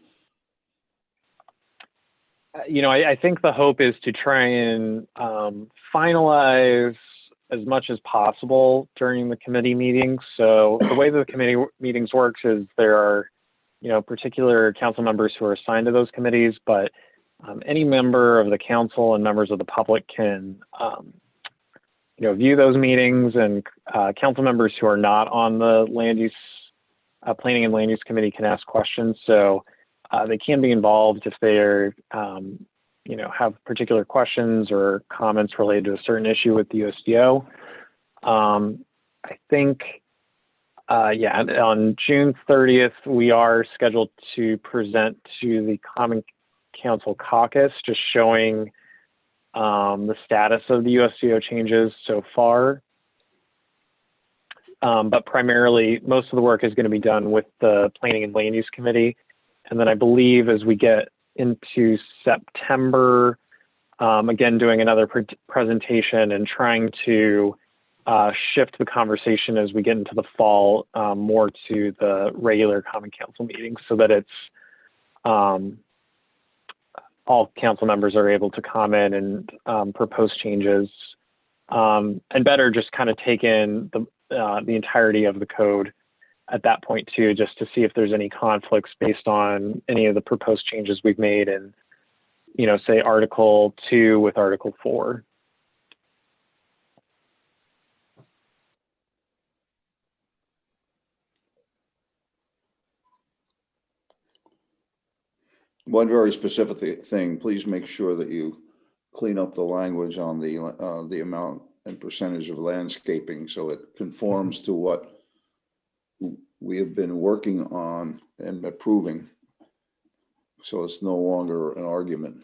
I think the hope is to try and finalize as much as possible during the committee meetings. So the way the committee meetings works is there are, particular council members who are assigned to those committees, but any member of the council and members of the public can, view those meetings, and council members who are not on the land use, planning and land use committee can ask questions. So they can be involved if they're, have particular questions or comments related to a certain issue with the USDO. I think, on June 30th, we are scheduled to present to the Common Council caucus, just showing the status of the USDO changes so far. But primarily, most of the work is going to be done with the Planning and Land Use Committee. And then I believe as we get into September, again, doing another presentation and trying to shift the conversation as we get into the fall more to the regular Common Council meetings, so that it's all council members are able to comment and propose changes, and better just kind of take in the entirety of the code at that point too, just to see if there's any conflicts based on any of the proposed changes we've made in, say Article 2 with Article 4. One very specific thing, please make sure that you clean up the language on the amount and percentage of landscaping so it conforms to what we have been working on and approving. So it's no longer an argument.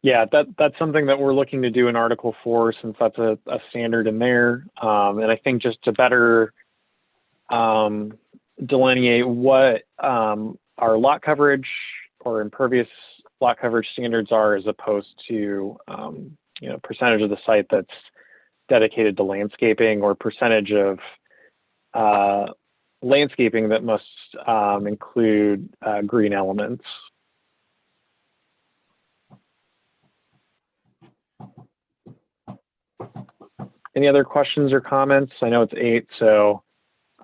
Yeah, that's something that we're looking to do in Article 4, since that's a standard in there. And I think just to better delineate what our lot coverage or impervious lot coverage standards are, as opposed to percentage of the site that's dedicated to landscaping, or percentage of landscaping that must include green elements. Any other questions or comments? I know it's 8, so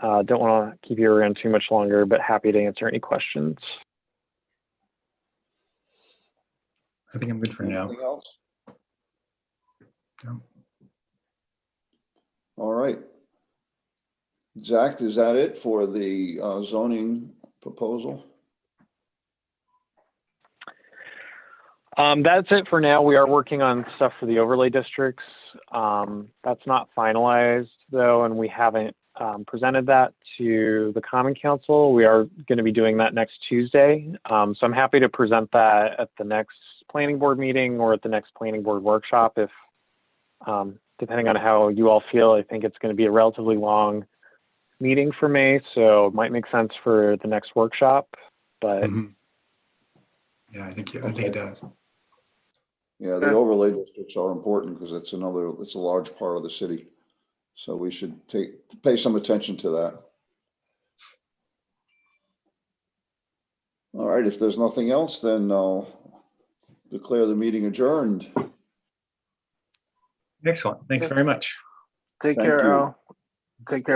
don't want to keep you around too much longer, but happy to answer any questions. I think I'm good for now. Anything else? No. All right. Zach, is that it for the zoning proposal? That's it for now. We are working on stuff for the overlay districts. That's not finalized though, and we haven't presented that to the Common Council. We are going to be doing that next Tuesday. So I'm happy to present that at the next planning board meeting or at the next planning board workshop, if depending on how you all feel. I think it's going to be a relatively long meeting for me, so it might make sense for the next workshop, but yeah, I think it does. Yeah, the overlay districts are important because it's a large part of the city. So we should pay some attention to that. All right, if there's nothing else, then I'll declare the meeting adjourned. Excellent. Thanks very much. Take Thank care, you. Al. Take care.